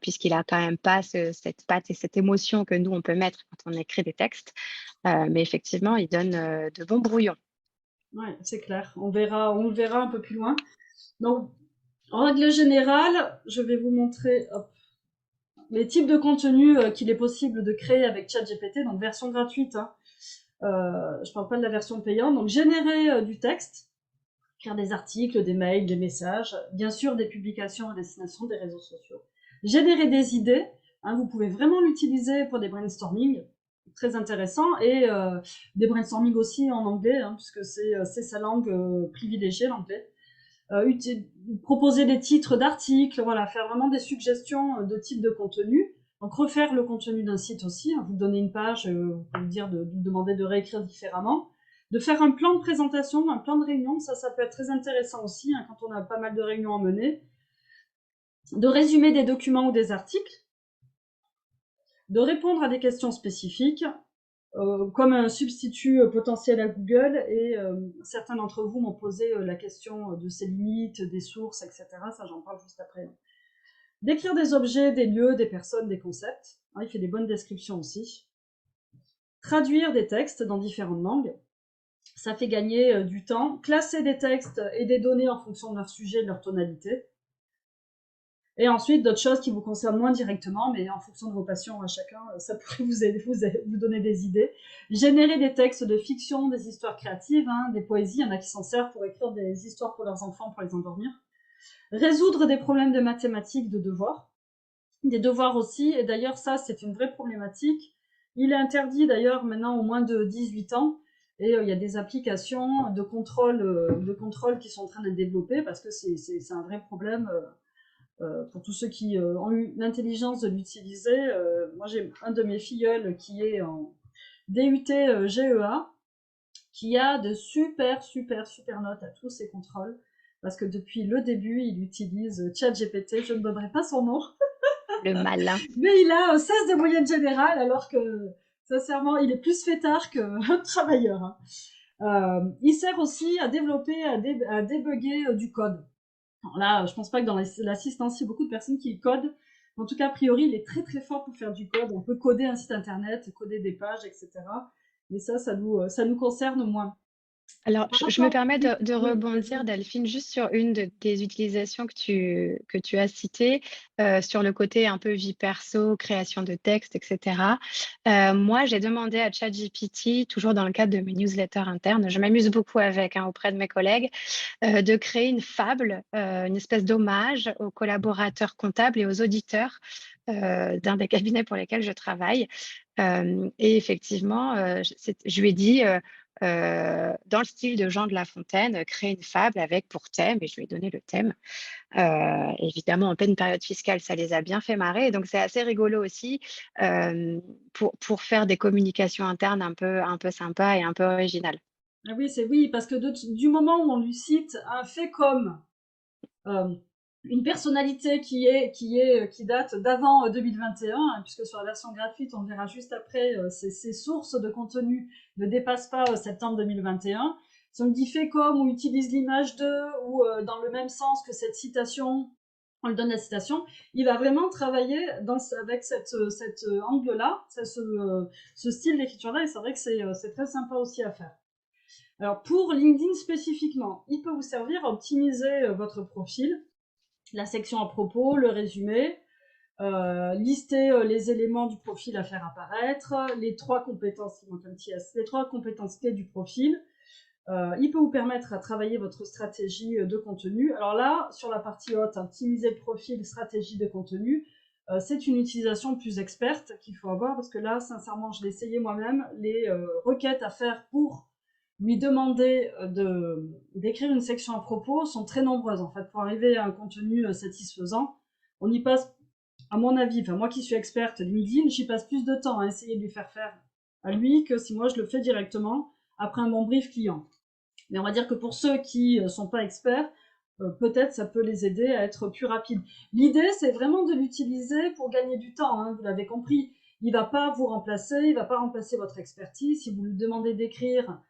puisqu'il a quand même pas cette patte et cette émotion que nous, on peut mettre quand on écrit des textes. Mais effectivement, il donne de bons brouillons. Ouais, c'est clair. On le verra un peu plus loin. Donc, en règle générale, je vais vous montrer hop, les types de contenus qu'il est possible de créer avec ChatGPT, donc version gratuite, hein. Je parle pas de la version payante. Donc, générer du texte, écrire des articles, des mails, des messages, bien sûr des publications à destination des réseaux sociaux. Générer des idées, hein, vous pouvez vraiment l'utiliser pour des brainstorming, très intéressant, et des brainstorming aussi en anglais, hein, puisque c'est sa langue privilégiée, l'anglais. Proposer des titres d'articles, voilà, faire vraiment des suggestions de type de contenu. Donc refaire le contenu d'un site aussi, hein, vous donnez une page, vous pouvez dire de demander de réécrire différemment. De faire un plan de présentation, un plan de réunion, ça peut être très intéressant aussi hein, quand on a pas mal de réunions à mener. De résumer des documents ou des articles, de répondre à des questions spécifiques, comme un substitut potentiel à Google, et certains d'entre vous m'ont posé la question de ses limites, des sources, etc. Ça, j'en parle juste après. Décrire des objets, des lieux, des personnes, des concepts. Il fait des bonnes descriptions aussi. Traduire des textes dans différentes langues. Ça fait gagner du temps. Classer des textes et des données en fonction de leur sujet, de leur tonalité. Et ensuite, d'autres choses qui vous concernent moins directement, mais en fonction de vos passions à chacun, ça pourrait vous aider, vous donner des idées. Générer des textes de fiction, des histoires créatives, hein, des poésies, il y en a qui s'en servent pour écrire des histoires pour leurs enfants, pour les endormir. Résoudre des problèmes de mathématiques, de devoirs. Des devoirs aussi, et d'ailleurs ça c'est une vraie problématique. Il est interdit d'ailleurs maintenant aux moins de 18 ans, et il y a des applications de contrôle qui sont en train d'être développées, parce que c'est un vrai problème Pour tous ceux qui ont eu l'intelligence de l'utiliser, moi j'ai un de mes filleuls qui est en DUT GEA, qui a de super, super, super notes à tous ses contrôles, parce que depuis le début, il utilise ChatGPT, je ne donnerai pas son nom, Le malin. mais il a 16 de moyenne générale, alors que, sincèrement, il est plus fêtard qu'un travailleur. Hein. Il sert aussi à développer, à débugger du code. Alors là, je pense pas que dans l'assistance, il y a beaucoup de personnes qui codent. En tout cas, a priori, il est très très fort pour faire du code. On peut coder un site internet, coder des pages, etc. Mais ça nous concerne moins. Alors, Par je me rapport, permets oui, de oui, vas-y. rebondir, Delphine, juste sur une de tes utilisations que tu as citées, sur le côté un peu vie perso, création de texte, etc. Moi, j'ai demandé à ChatGPT, toujours dans le cadre de mes newsletters internes, je m'amuse beaucoup avec, hein, auprès de mes collègues, de créer une fable, une espèce d'hommage aux collaborateurs comptables et aux auditeurs d'un des cabinets pour lesquels je travaille. Et effectivement, je lui ai dit, dans le style de Jean de La Fontaine, créer une fable avec pour thème, et je lui ai donné le thème. Évidemment, en pleine période fiscale, ça les a bien fait marrer. Donc, c'est assez rigolo aussi pour faire des communications internes un peu sympas et un peu originales. Ah oui, oui, parce que du moment où on lui cite un fait comme euh, une personnalité qui date d'avant 2021, hein, puisque sur la version gratuite, on verra juste après, ses sources de contenu ne dépassent pas septembre 2021. Si on me dit fait comme ou utilise l'image de ou dans le même sens que cette citation, on lui donne la citation, il va vraiment travailler avec cet angle-là, ce style d'écriture-là, et c'est vrai que c'est très sympa aussi à faire. Alors pour LinkedIn spécifiquement, il peut vous servir à optimiser votre profil, la section à propos, le résumé, lister les éléments du profil à faire apparaître, les trois compétences, il manque un petit S, les trois compétences clés du profil. Il peut vous permettre à travailler votre stratégie de contenu. Alors là, sur la partie haute, optimiser le profil, stratégie de contenu, c'est une utilisation plus experte qu'il faut avoir parce que là, sincèrement, je l'ai essayé moi-même. Les requêtes à faire pour lui demander d'écrire une section à propos sont très nombreuses en fait pour arriver à un contenu satisfaisant. On y passe, à mon avis, enfin moi qui suis experte LinkedIn, j'y passe plus de temps à essayer de lui faire à lui que si moi je le fais directement après un bon brief client. Mais on va dire que pour ceux qui sont pas experts, peut-être ça peut les aider à être plus rapides. L'idée, c'est vraiment de l'utiliser pour gagner du temps, hein, vous l'avez compris. Il va pas vous remplacer, il va pas remplacer votre expertise. Si vous lui demandez d'écrire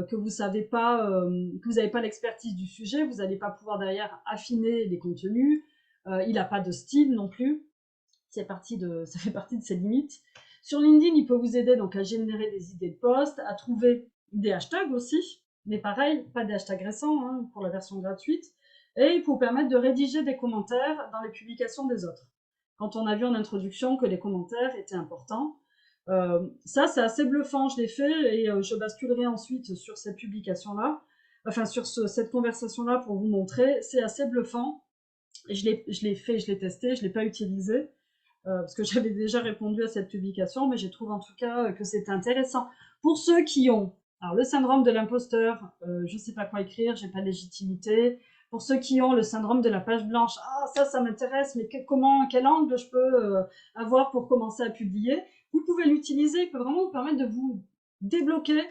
que vous savez pas, que vous n'avez pas l'expertise du sujet, vous n'allez pas pouvoir derrière affiner les contenus. Il n'a pas de style non plus. Ça fait partie de ses limites. Sur LinkedIn, il peut vous aider donc à générer des idées de posts, à trouver des hashtags aussi, mais pareil, pas des hashtags récents hein, pour la version gratuite. Et il peut vous permettre de rédiger des commentaires dans les publications des autres. Quand on a vu en introduction que les commentaires étaient importants, ça c'est assez bluffant, je l'ai fait et je basculerai ensuite sur cette publication-là, enfin sur cette conversation-là pour vous montrer. C'est assez bluffant. Je l'ai fait, je l'ai testé, je l'ai pas utilisé parce que j'avais déjà répondu à cette publication, mais j'ai trouvé en tout cas que c'était intéressant. Pour ceux qui ont alors, le syndrome de l'imposteur, je ne sais pas quoi écrire, j'ai pas de légitimité. Pour ceux qui ont le syndrome de la page blanche, ah ça m'intéresse, mais quel angle je peux avoir pour commencer à publier, vous pouvez l'utiliser, il peut vraiment vous permettre de vous débloquer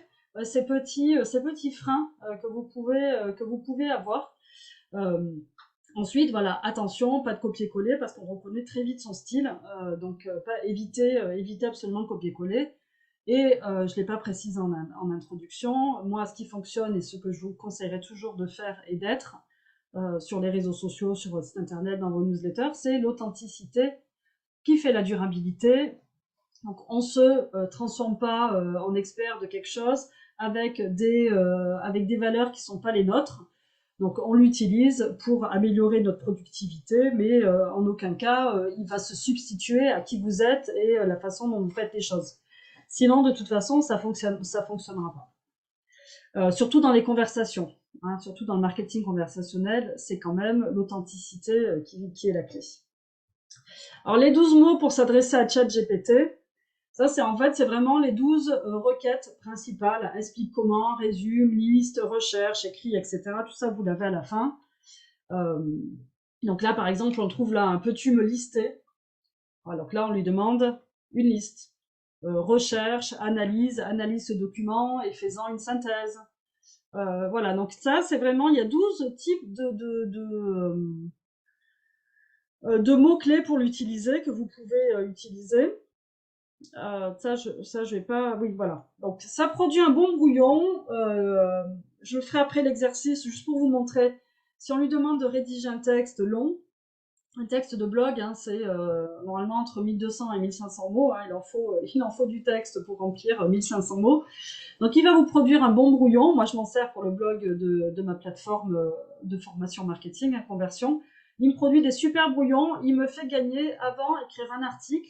ces petits freins que vous pouvez avoir. Ensuite, voilà, attention, pas de copier-coller parce qu'on reconnaît très vite son style, donc éviter absolument de copier-coller. Et je ne l'ai pas précisé en introduction, moi ce qui fonctionne et ce que je vous conseillerais toujours de faire et d'être sur les réseaux sociaux, sur votre site internet, dans vos newsletters, c'est l'authenticité qui fait la durabilité. Donc on ne se transforme pas en expert de quelque chose avec des valeurs qui ne sont pas les nôtres. Donc on l'utilise pour améliorer notre productivité, mais en aucun cas il va se substituer à qui vous êtes et la façon dont vous faites les choses. Sinon, de toute façon, ça fonctionnera pas. Surtout dans les conversations, hein, surtout dans le marketing conversationnel, c'est quand même l'authenticité qui est la clé. Alors les 12 mots pour s'adresser à ChatGPT, ça c'est vraiment les 12 requêtes principales. Explique comment, résume, liste, recherche, écrit, etc. Tout ça vous l'avez à la fin. Donc là, par exemple, on trouve là un peux-tu me lister? Alors là, on lui demande une liste. Recherche, analyse ce document et faisant une synthèse. Voilà, donc ça, c'est vraiment, il y a 12 types de mots-clés pour l'utiliser, que vous pouvez utiliser. Ça, je vais pas... Oui, voilà. Donc, ça produit un bon brouillon. Je le ferai après l'exercice, juste pour vous montrer. Si on lui demande de rédiger un texte long, un texte de blog, hein, c'est normalement entre 1200 et 1500 mots. Hein, il en faut du texte pour remplir 1500 mots. Donc, il va vous produire un bon brouillon. Moi, je m'en sers pour le blog de ma plateforme de formation marketing, à Conversion. Il me produit des super brouillons. Il me fait gagner avant écrire un article.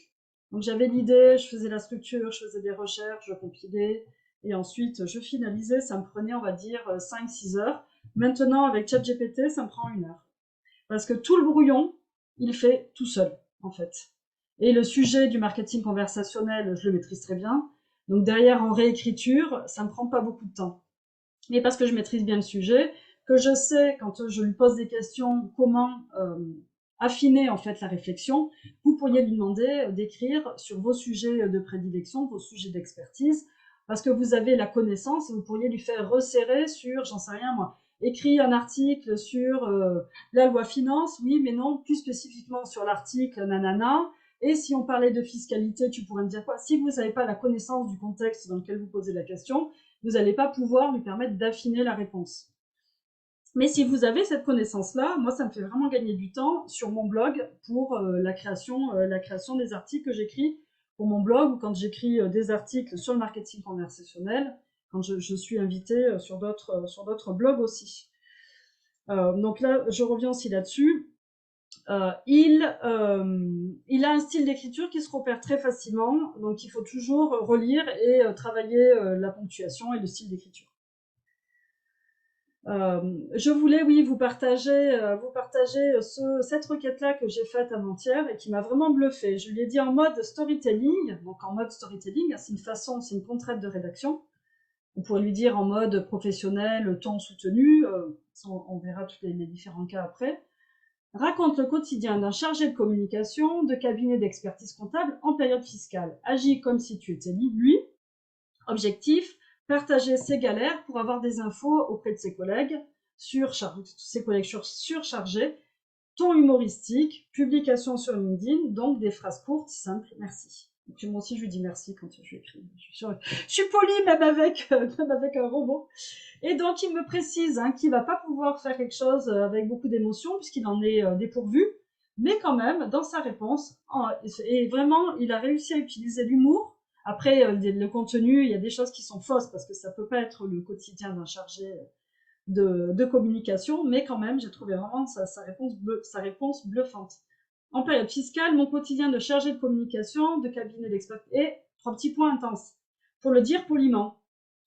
Donc, j'avais l'idée, je faisais la structure, je faisais des recherches, je compilais. Et ensuite, je finalisais. Ça me prenait, on va dire, 5-6 heures. Maintenant, avec ChatGPT, ça me prend 1 heure. Parce que tout le brouillon, il fait tout seul, en fait. Et le sujet du marketing conversationnel, je le maîtrise très bien. Donc derrière, en réécriture, ça me prend pas beaucoup de temps. Mais parce que je maîtrise bien le sujet, que je sais, quand je lui pose des questions, comment affiner en fait la réflexion, vous pourriez lui demander d'écrire sur vos sujets de prédilection, vos sujets d'expertise, parce que vous avez la connaissance et vous pourriez lui faire resserrer sur, j'en sais rien moi, écrit un article sur la loi finance, oui, mais non, plus spécifiquement sur l'article nanana. Et si on parlait de fiscalité, tu pourrais me dire quoi? Si vous n'avez pas la connaissance du contexte dans lequel vous posez la question, vous n'allez pas pouvoir lui permettre d'affiner la réponse. Mais si vous avez cette connaissance-là, moi, ça me fait vraiment gagner du temps sur mon blog pour la création des articles que j'écris pour mon blog, ou quand j'écris des articles sur le marketing conversationnel, quand je suis invitée sur d'autres blogs aussi. Donc là, je reviens aussi là-dessus. Il a un style d'écriture qui se repère très facilement, donc il faut toujours relire et travailler la ponctuation et le style d'écriture. Je voulais, oui, vous partager cette requête-là que j'ai faite avant-hier et qui m'a vraiment bluffé. Je lui ai dit en mode storytelling. Donc en mode storytelling, c'est une contrainte de rédaction. On pourrait lui dire en mode professionnel, ton soutenu. On verra tous les différents cas après. Raconte le quotidien d'un chargé de communication de cabinet d'expertise comptable en période fiscale. Agis comme si tu étais lui. Objectif, partager ses galères pour avoir des infos auprès de ses collègues surchargés, ton humoristique, publication sur LinkedIn, donc des phrases courtes, simples, merci. Et puis moi aussi je lui dis merci quand je lui écris. Je suis polie même avec un robot. Et donc il me précise qu'il va pas pouvoir faire quelque chose avec beaucoup d'émotion puisqu'il en est dépourvu, mais quand même dans sa réponse, et vraiment il a réussi à utiliser l'humour. Après le contenu, il y a des choses qui sont fausses parce que ça peut pas être le quotidien d'un chargé de communication, mais quand même j'ai trouvé vraiment sa réponse bluffante. En période fiscale, mon quotidien de chargé de communication, de cabinet d'expert, et 3 petits points intenses. Pour le dire poliment,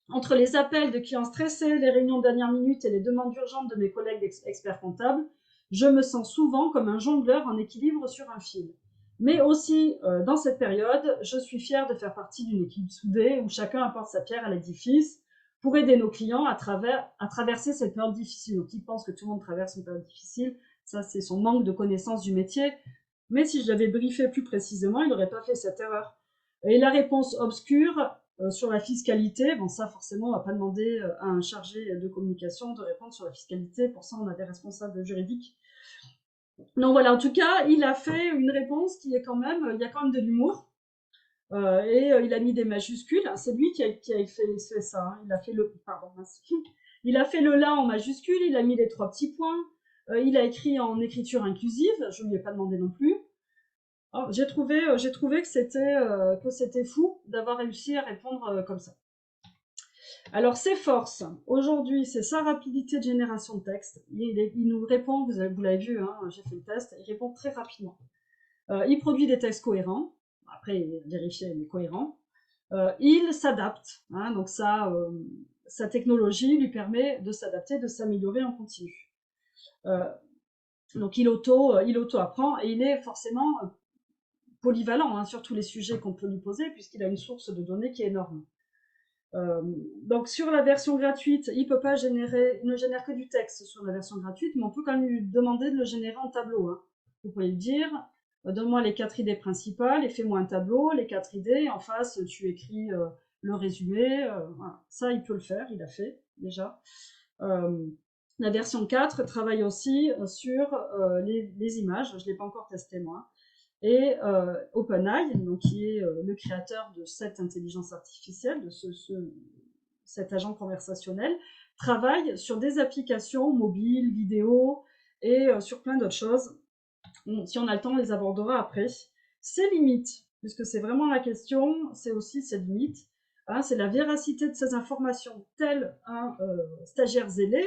entre les appels de clients stressés, les réunions de dernière minute et les demandes urgentes de mes collègues experts comptables, je me sens souvent comme un jongleur en équilibre sur un fil. Mais aussi, dans cette période, je suis fière de faire partie d'une équipe soudée où chacun apporte sa pierre à l'édifice pour aider nos clients à traverser cette période difficile. Donc, il pense que tout le monde traverse une période difficile. Ça, c'est son manque de connaissance du métier. Mais si je l'avais briefé plus précisément, il n'aurait pas fait cette erreur. Et la réponse obscure, sur la fiscalité, bon ça forcément on va pas demander à un chargé de communication de répondre sur la fiscalité, pour ça on a des responsables juridiques. Donc voilà, en tout cas, il a fait une réponse qui est quand même, il y a quand même de l'humour, et il a mis des majuscules, c'est lui qui a fait ça, il a fait il a fait le là en majuscule, il a mis les 3 petits points, il a écrit en écriture inclusive, je lui ai pas demandé non plus. Oh, j'ai trouvé que c'était fou d'avoir réussi à répondre comme ça. Alors, ses forces, aujourd'hui, c'est sa rapidité de génération de texte. Il nous répond, vous l'avez vu, j'ai fait le test, il répond très rapidement. Il produit des textes cohérents, après, vérifier, il est cohérent. Il s'adapte, donc sa technologie lui permet de s'adapter, de s'améliorer en continu. Donc, il auto-apprend et il est forcément polyvalent sur tous les sujets qu'on peut lui poser, puisqu'il a une source de données qui est énorme. Donc sur la version gratuite, il ne génère que du texte sur la version gratuite, mais on peut quand même lui demander de le générer en tableau. Hein. Vous pouvez lui dire, donne-moi les 4 idées principales et fais-moi un tableau, les 4 idées, en face tu écris le résumé, voilà. Ça il peut le faire, il a fait déjà. La version 4 travaille aussi sur les images, je ne l'ai pas encore testé moi. Et OpenAI, donc, qui est le créateur de cette intelligence artificielle, de cet agent conversationnel, travaille sur des applications mobiles, vidéo et sur plein d'autres choses. Si on a le temps, on les abordera après. Ses limites, puisque c'est vraiment la question, c'est aussi ses limites. Hein, c'est la véracité de ces informations, tel un stagiaire zélé,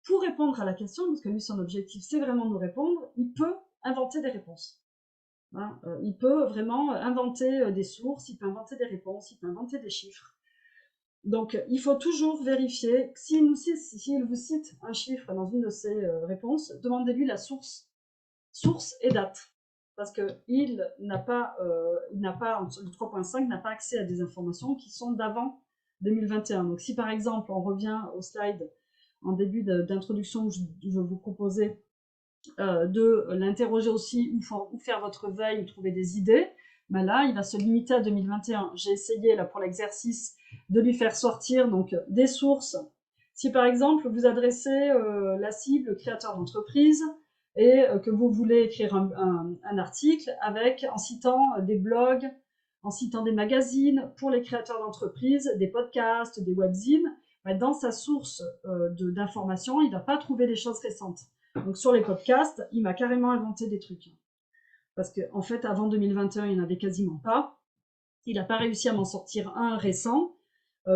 pour répondre à la question, parce que lui, son objectif, c'est vraiment de nous répondre, il peut inventer des réponses. Hein, il peut vraiment inventer des sources, il peut inventer des réponses, il peut inventer des chiffres. Donc, il faut toujours vérifier. S'il vous cite un chiffre dans une de ses réponses, demandez-lui la source et date. Parce que le 3.5 n'a pas accès à des informations qui sont d'avant 2021. Donc, si par exemple, on revient au slide en début d'introduction où je vous proposais de l'interroger aussi ou faire votre veille ou trouver des idées, ben là, il va se limiter à 2021. J'ai essayé là pour l'exercice de lui faire sortir donc des sources. Si par exemple vous adressez la cible créateur d'entreprise et que vous voulez écrire un article en citant des blogs, en citant des magazines pour les créateurs d'entreprise, des podcasts, des webzines, ben dans sa source d'information, il ne va pas trouver des choses récentes. Donc sur les podcasts, il m'a carrément inventé des trucs. Parce qu'en fait, avant 2021, il n'y en avait quasiment pas. Il n'a pas réussi à m'en sortir un récent.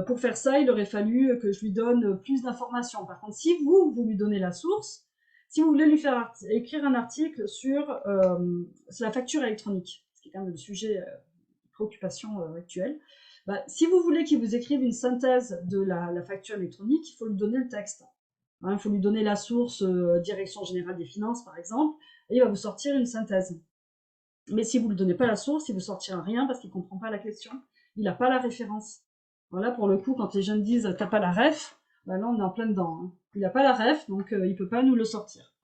Pour faire ça, il aurait fallu que je lui donne plus d'informations. Par contre, si vous lui donnez la source, si vous voulez lui faire écrire un article sur la facture électronique, ce qui est quand même le sujet de préoccupation actuelle, bah, si vous voulez qu'il vous écrive une synthèse de la facture électronique, il faut lui donner le texte. Hein, il faut lui donner la source, Direction générale des finances, par exemple, et il va vous sortir une synthèse. Mais si vous ne lui donnez pas la source, il vous sortira rien parce qu'il ne comprend pas la question. Il n'a pas la référence. Voilà, pour le coup, quand les jeunes disent « t'as pas la ref », ben là, on est en plein dedans. Hein. Il n'a pas la ref, donc il ne peut pas nous le sortir.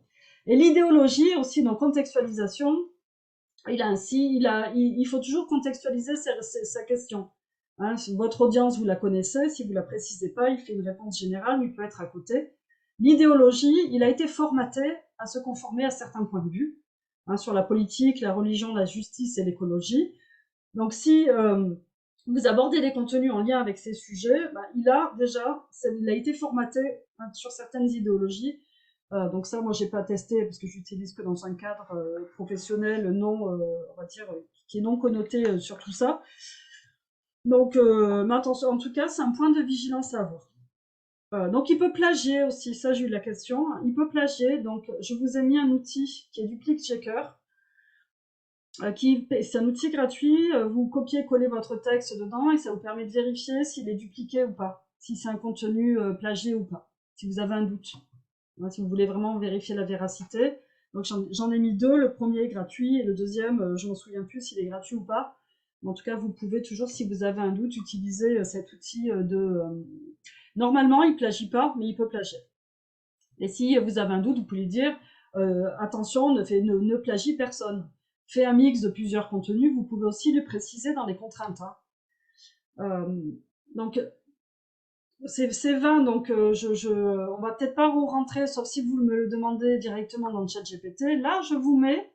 Et l'idéologie, aussi, dans contextualisation, il faut toujours contextualiser sa question. Hein, si votre audience, vous la connaissez, si vous ne la précisez pas, il fait une réponse générale ou il peut être à côté. L'idéologie, il a été formaté à se conformer à certains points de vue, hein, sur la politique, la religion, la justice et l'écologie. Donc si vous abordez des contenus en lien avec ces sujets, bah, il a été formaté hein, sur certaines idéologies. Donc ça, moi, j'ai pas testé parce que j'utilise que dans un cadre professionnel non, on va dire, qui est non connoté sur tout ça. Donc, mais attention, en tout cas, c'est un point de vigilance à avoir. Donc il peut plagier aussi, ça j'ai eu la question. Il peut plagier, donc je vous ai mis un outil qui est du Click Checker. C'est un outil gratuit, vous copiez-collez votre texte dedans et ça vous permet de vérifier s'il est dupliqué ou pas, si c'est un contenu plagié ou pas, si vous avez un doute, hein, si vous voulez vraiment vérifier la véracité. Donc j'en ai mis 2, le premier est gratuit et le deuxième, je m'en souviens plus s'il est gratuit ou pas. Mais en tout cas, vous pouvez toujours, si vous avez un doute, utiliser cet outil Normalement, il plagie pas, mais il peut plagier. Et si vous avez un doute, vous pouvez dire attention, ne plagie personne. Fait un mix de plusieurs contenus, vous pouvez aussi le préciser dans les contraintes. Hein. Donc c'est 20, donc on va peut-être pas rentrer, sauf si vous me le demandez directement dans le chat GPT. Là, je vous mets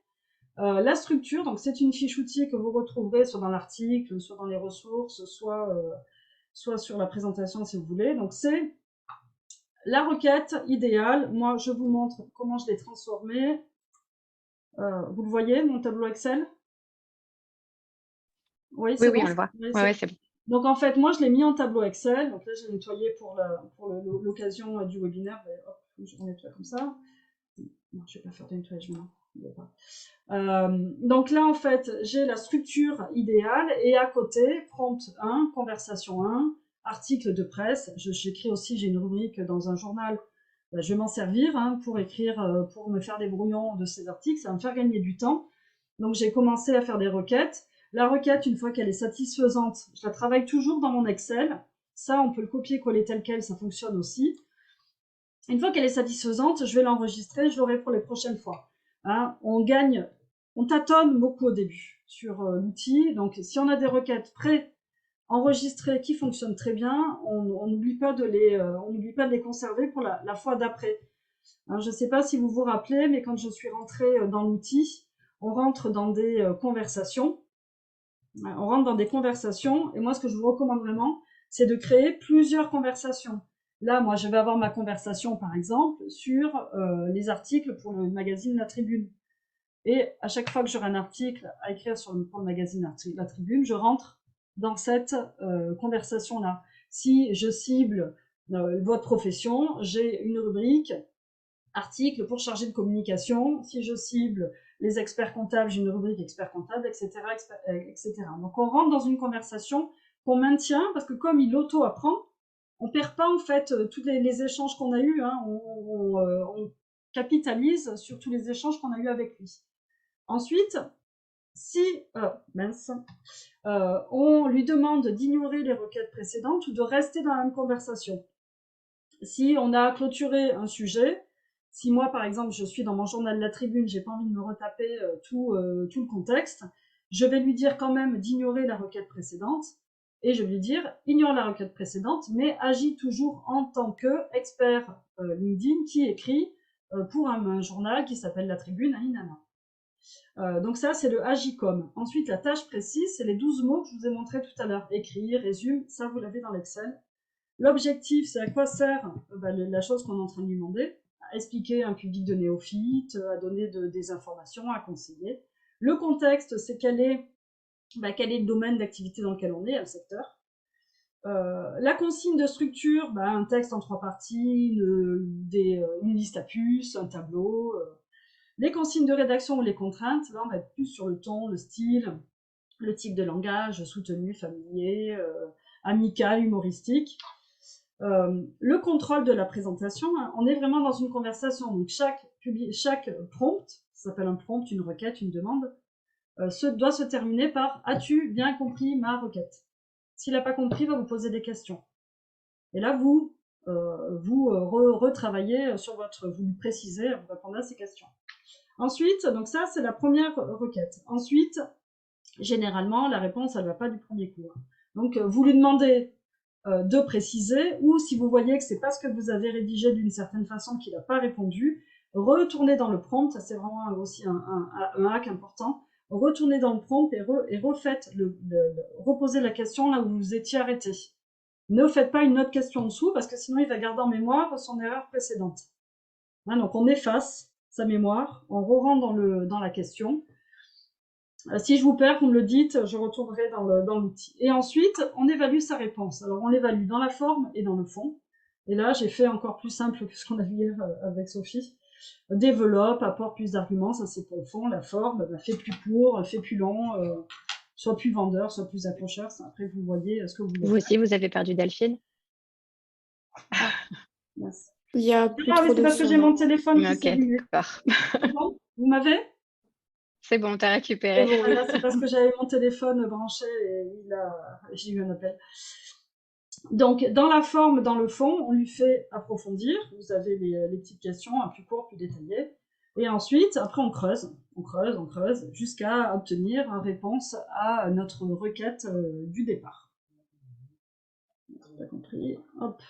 la structure, donc c'est une fiche outil que vous retrouverez soit dans l'article, soit dans les ressources, soit sur la présentation si vous voulez. Donc c'est la requête idéale. Moi, je vous montre comment je l'ai transformée. Vous le voyez, mon tableau Excel? Oui, c'est bon. On le voit. Oui, Ouais, c'est bon. Donc en fait, moi, je l'ai mis en tableau Excel. Donc là, j'ai nettoyé pour l'occasion du webinaire. Hop, je nettoie comme ça. Non, je vais pas faire de nettoyage maintenant. Donc là, en fait, j'ai la structure idéale et à côté, prompt 1, conversation 1, article de presse. J'écris aussi, j'ai une rubrique dans un journal. Je vais m'en servir hein, pour écrire, pour me faire des brouillons de ces articles. Ça va me faire gagner du temps. Donc j'ai commencé à faire des requêtes. La requête, une fois qu'elle est satisfaisante, je la travaille toujours dans mon Excel. Ça, on peut le copier-coller tel quel, ça fonctionne aussi. Une fois qu'elle est satisfaisante, je vais l'enregistrer, je l'aurai pour les prochaines fois. Hein, on tâtonne beaucoup au début sur l'outil. Donc, si on a des requêtes pré-enregistrées qui fonctionnent très bien, on n'oublie pas de les conserver pour la fois d'après. Hein, je ne sais pas si vous vous rappelez, mais quand je suis rentrée dans l'outil, on rentre dans des conversations. On rentre dans des conversations, et moi, ce que je vous recommande vraiment, c'est de créer plusieurs conversations. Là, moi, je vais avoir ma conversation, par exemple, sur les articles pour le magazine La Tribune. Et à chaque fois que j'aurai un article à écrire pour le magazine La Tribune, je rentre dans cette conversation-là. Si je cible votre profession, j'ai une rubrique article pour chargé de communication. Si je cible les experts comptables, j'ai une rubrique experts comptables, etc., etc. Donc on rentre dans une conversation qu'on maintient parce que comme il auto-apprend, on perd pas en fait tous les échanges qu'on a eus. Hein, on capitalise sur tous les échanges qu'on a eus avec lui. Ensuite, si on lui demande d'ignorer les requêtes précédentes ou de rester dans la même conversation. Si on a clôturé un sujet, si moi, par exemple, je suis dans mon journal La Tribune, j'ai pas envie de me retaper tout le contexte, je vais lui dire quand même d'ignorer la requête précédente, et je vais lui dire, ignore la requête précédente, mais agis toujours en tant qu'expert LinkedIn qui écrit pour un journal qui s'appelle La Tribune à Inanna. Donc ça, c'est le agicom. Ensuite, la tâche précise, c'est les 12 mots que je vous ai montrés tout à l'heure. Écrire, résume, ça vous l'avez dans l'Excel. L'objectif, c'est à quoi sert la chose qu'on est en train de lui demander, à expliquer à un public de néophytes, à donner des informations, à conseiller. Le contexte, c'est quel est le domaine d'activité dans lequel on est, le secteur. La consigne de structure, un texte en 3 parties, une liste à puces, un tableau. Les consignes de rédaction ou les contraintes, là on va être plus sur le ton, le style, le type de langage, soutenu, familier, amical, humoristique. Le contrôle de la présentation, hein, on est vraiment dans une conversation. Donc chaque prompt, ça s'appelle un prompt, une requête, une demande, doit se terminer par « As-tu bien compris ma requête ?» S'il n'a pas compris, il va vous poser des questions. Et là, vous retravaillez sur vous lui précisez, vous répondez à ces questions. Ensuite, donc ça, c'est la première requête. Ensuite, généralement, la réponse, elle ne va pas du premier coup. Hein. Donc, vous lui demandez de préciser, ou si vous voyez que c'est parce que vous avez rédigé d'une certaine façon qu'il n'a pas répondu, retournez dans le prompt, ça c'est vraiment aussi un hack important, retournez dans le prompt et refaites reposez la question là où vous étiez arrêté. Ne faites pas une autre question en dessous, parce que sinon il va garder en mémoire son erreur précédente. Hein, donc on efface sa mémoire, on re-rentre dans la question. Si je vous perds, vous me le dites, je retournerai dans l'outil. Et ensuite, on évalue sa réponse. Alors, on l'évalue dans la forme et dans le fond. Et là, j'ai fait encore plus simple que ce qu'on a vu hier avec Sophie. Développe, apporte plus d'arguments, ça c'est pour le fond. La forme, fait plus court, fait plus long, soit plus vendeur, soit plus accrocheur. Après, vous voyez ce que vous voulez. Vous aussi, vous avez perdu Delphine? Yes. Il y a plus Ah oui, trop c'est de parce que son. j'ai mon téléphone qui Ok, s'est allumé. d'accord. Bon, vous m'avez? C'est bon, t'as récupéré. Bon, là, c'est parce que j'avais mon téléphone branché et j'ai eu un appel. Donc, dans la forme, dans le fond, on lui fait approfondir. Vous avez les petites questions, plus courtes, plus détaillées. Et ensuite, après, on creuse, jusqu'à obtenir une réponse à notre requête du départ. Vous avez compris. Hop.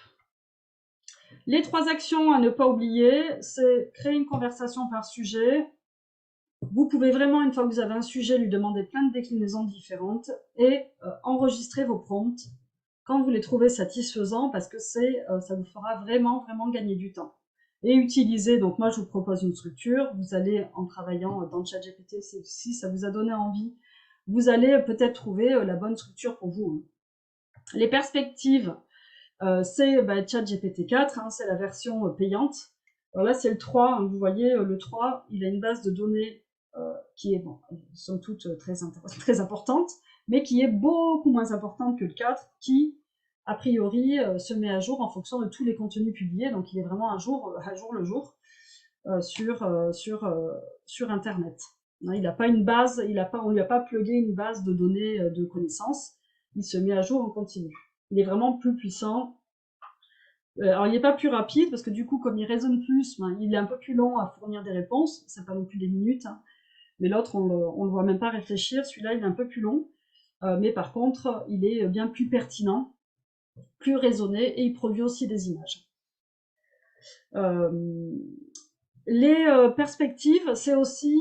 Les 3 actions à ne pas oublier, c'est créer une conversation par sujet. Vous pouvez vraiment, une fois que vous avez un sujet, lui demander plein de déclinaisons différentes et enregistrer vos prompts quand vous les trouvez satisfaisants, parce que ça vous fera vraiment, vraiment gagner du temps. Et utiliser, donc moi je vous propose une structure, vous allez en travaillant dans ChatGPT, si ça vous a donné envie, vous allez peut-être trouver la bonne structure pour vous. Les perspectives, c'est ChatGPT 4, hein, c'est la version payante. Alors là c'est le 3, hein, vous voyez le 3, il a une base de données qui est, somme toute, très importante, mais qui est beaucoup moins importante que le 4, qui, a priori, se met à jour en fonction de tous les contenus publiés, donc il est vraiment à jour le jour sur Internet. Il n'a pas une base, on lui a pas plugué une base de données de connaissances, il se met à jour en continu. Il est vraiment plus puissant. Alors, il n'est pas plus rapide parce que du coup, comme il résonne plus, ben, il est un peu plus long à fournir des réponses. C'est pas non plus des minutes, hein. Mais l'autre, on le voit même pas réfléchir. Celui-là, il est un peu plus long. Mais par contre, il est bien plus pertinent, plus raisonné et il produit aussi des images. Les perspectives, c'est aussi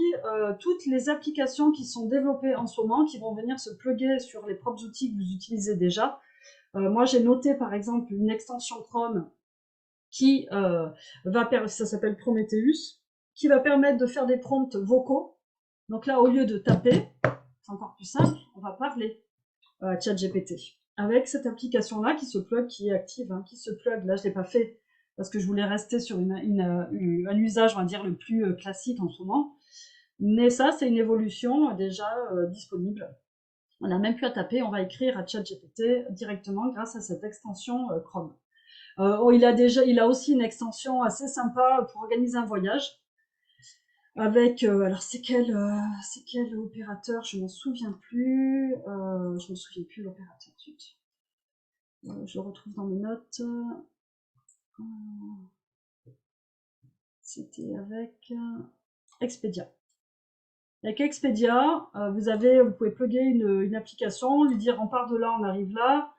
toutes les applications qui sont développées en ce moment, qui vont venir se plugger sur les propres outils que vous utilisez déjà. Moi, j'ai noté par exemple une extension Chrome qui ça s'appelle Prometheus, qui va permettre de faire des prompts vocaux. Donc là, au lieu de taper, c'est encore plus simple, on va parler à ChatGPT. Avec cette application-là qui se plug, qui est active, hein, qui se plug. Là, je l'ai pas fait parce que je voulais rester sur un usage, on va dire, le plus classique en ce moment. Mais ça, c'est une évolution déjà disponible. On n'a même plus à taper, on va écrire à ChatGPT directement grâce à cette extension Chrome. Il a aussi une extension assez sympa pour organiser un voyage. Avec, alors c'est quel opérateur? Je m'en souviens plus. Je me souviens plus l'opérateur. Je le retrouve dans mes notes. C'était avec Expedia. Avec Expedia, vous pouvez plugger une application, lui dire on part de là, on arrive là.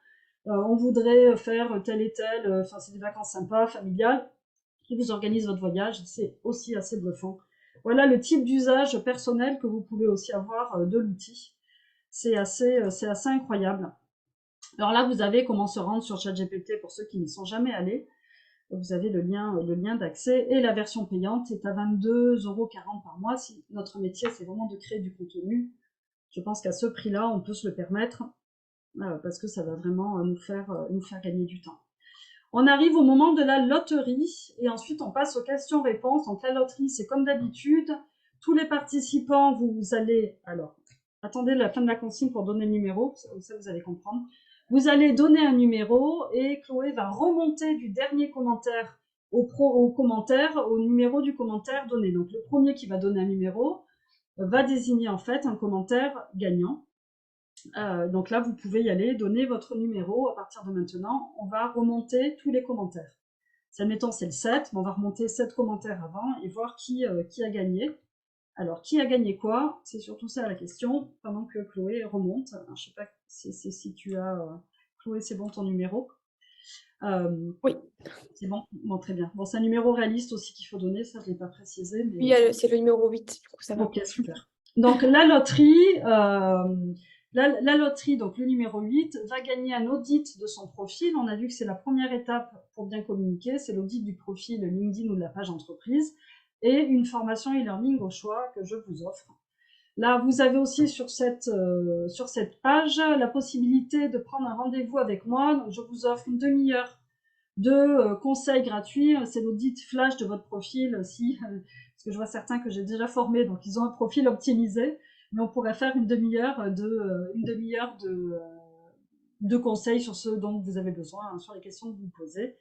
On voudrait faire tel et tel. Enfin, c'est des vacances sympas, familiales. Qui vous organise votre voyage. C'est aussi assez bluffant. Voilà le type d'usage personnel que vous pouvez aussi avoir de l'outil. C'est assez incroyable. Alors là, vous avez comment se rendre sur ChatGPT pour ceux qui n'y sont jamais allés. Vous avez le lien d'accès et la version payante est à 22,40 € par mois. Si notre métier, c'est vraiment de créer du contenu, je pense qu'à ce prix-là, on peut se le permettre parce que ça va vraiment nous faire gagner du temps. On arrive au moment de la loterie et ensuite on passe aux questions-réponses. Donc la loterie, c'est comme d'habitude. Tous les participants, vous allez... Alors, attendez la fin de la consigne pour donner le numéro, ça vous allez comprendre. Vous allez donner un numéro et Chloé va remonter du dernier commentaire au commentaire, au numéro du commentaire donné. Donc le premier qui va donner un numéro va désigner en fait un commentaire gagnant. Donc là, vous pouvez y aller, donner votre numéro. À partir de maintenant, on va remonter tous les commentaires. Si admettons c'est le 7, mais on va remonter 7 commentaires avant et voir qui a gagné. Alors, qui a gagné quoi? C'est surtout ça la question, pendant que Chloé remonte. Alors, je sais pas si tu as... Chloé, c'est bon ton numéro? Oui. C'est bon? Bon, très bien. Bon, c'est un numéro réaliste aussi qu'il faut donner, ça je ne l'ai pas précisé. Mais... Oui, c'est le numéro 8, du coup ça va. Ok, super. Donc la loterie, la loterie, donc le numéro 8, va gagner un audit de son profil. On a vu que c'est la première étape pour bien communiquer, c'est l'audit du profil LinkedIn ou de la page entreprise, et une formation e-learning au choix que je vous offre. Là, vous avez aussi sur cette page la possibilité de prendre un rendez-vous avec moi. Donc, je vous offre une demi-heure de conseils gratuits. C'est l'audit flash de votre profil aussi, parce que je vois certains que j'ai déjà formés, donc ils ont un profil optimisé. Mais on pourrait faire une demi-heure de conseils sur ce dont vous avez besoin, hein, sur les questions que vous posez.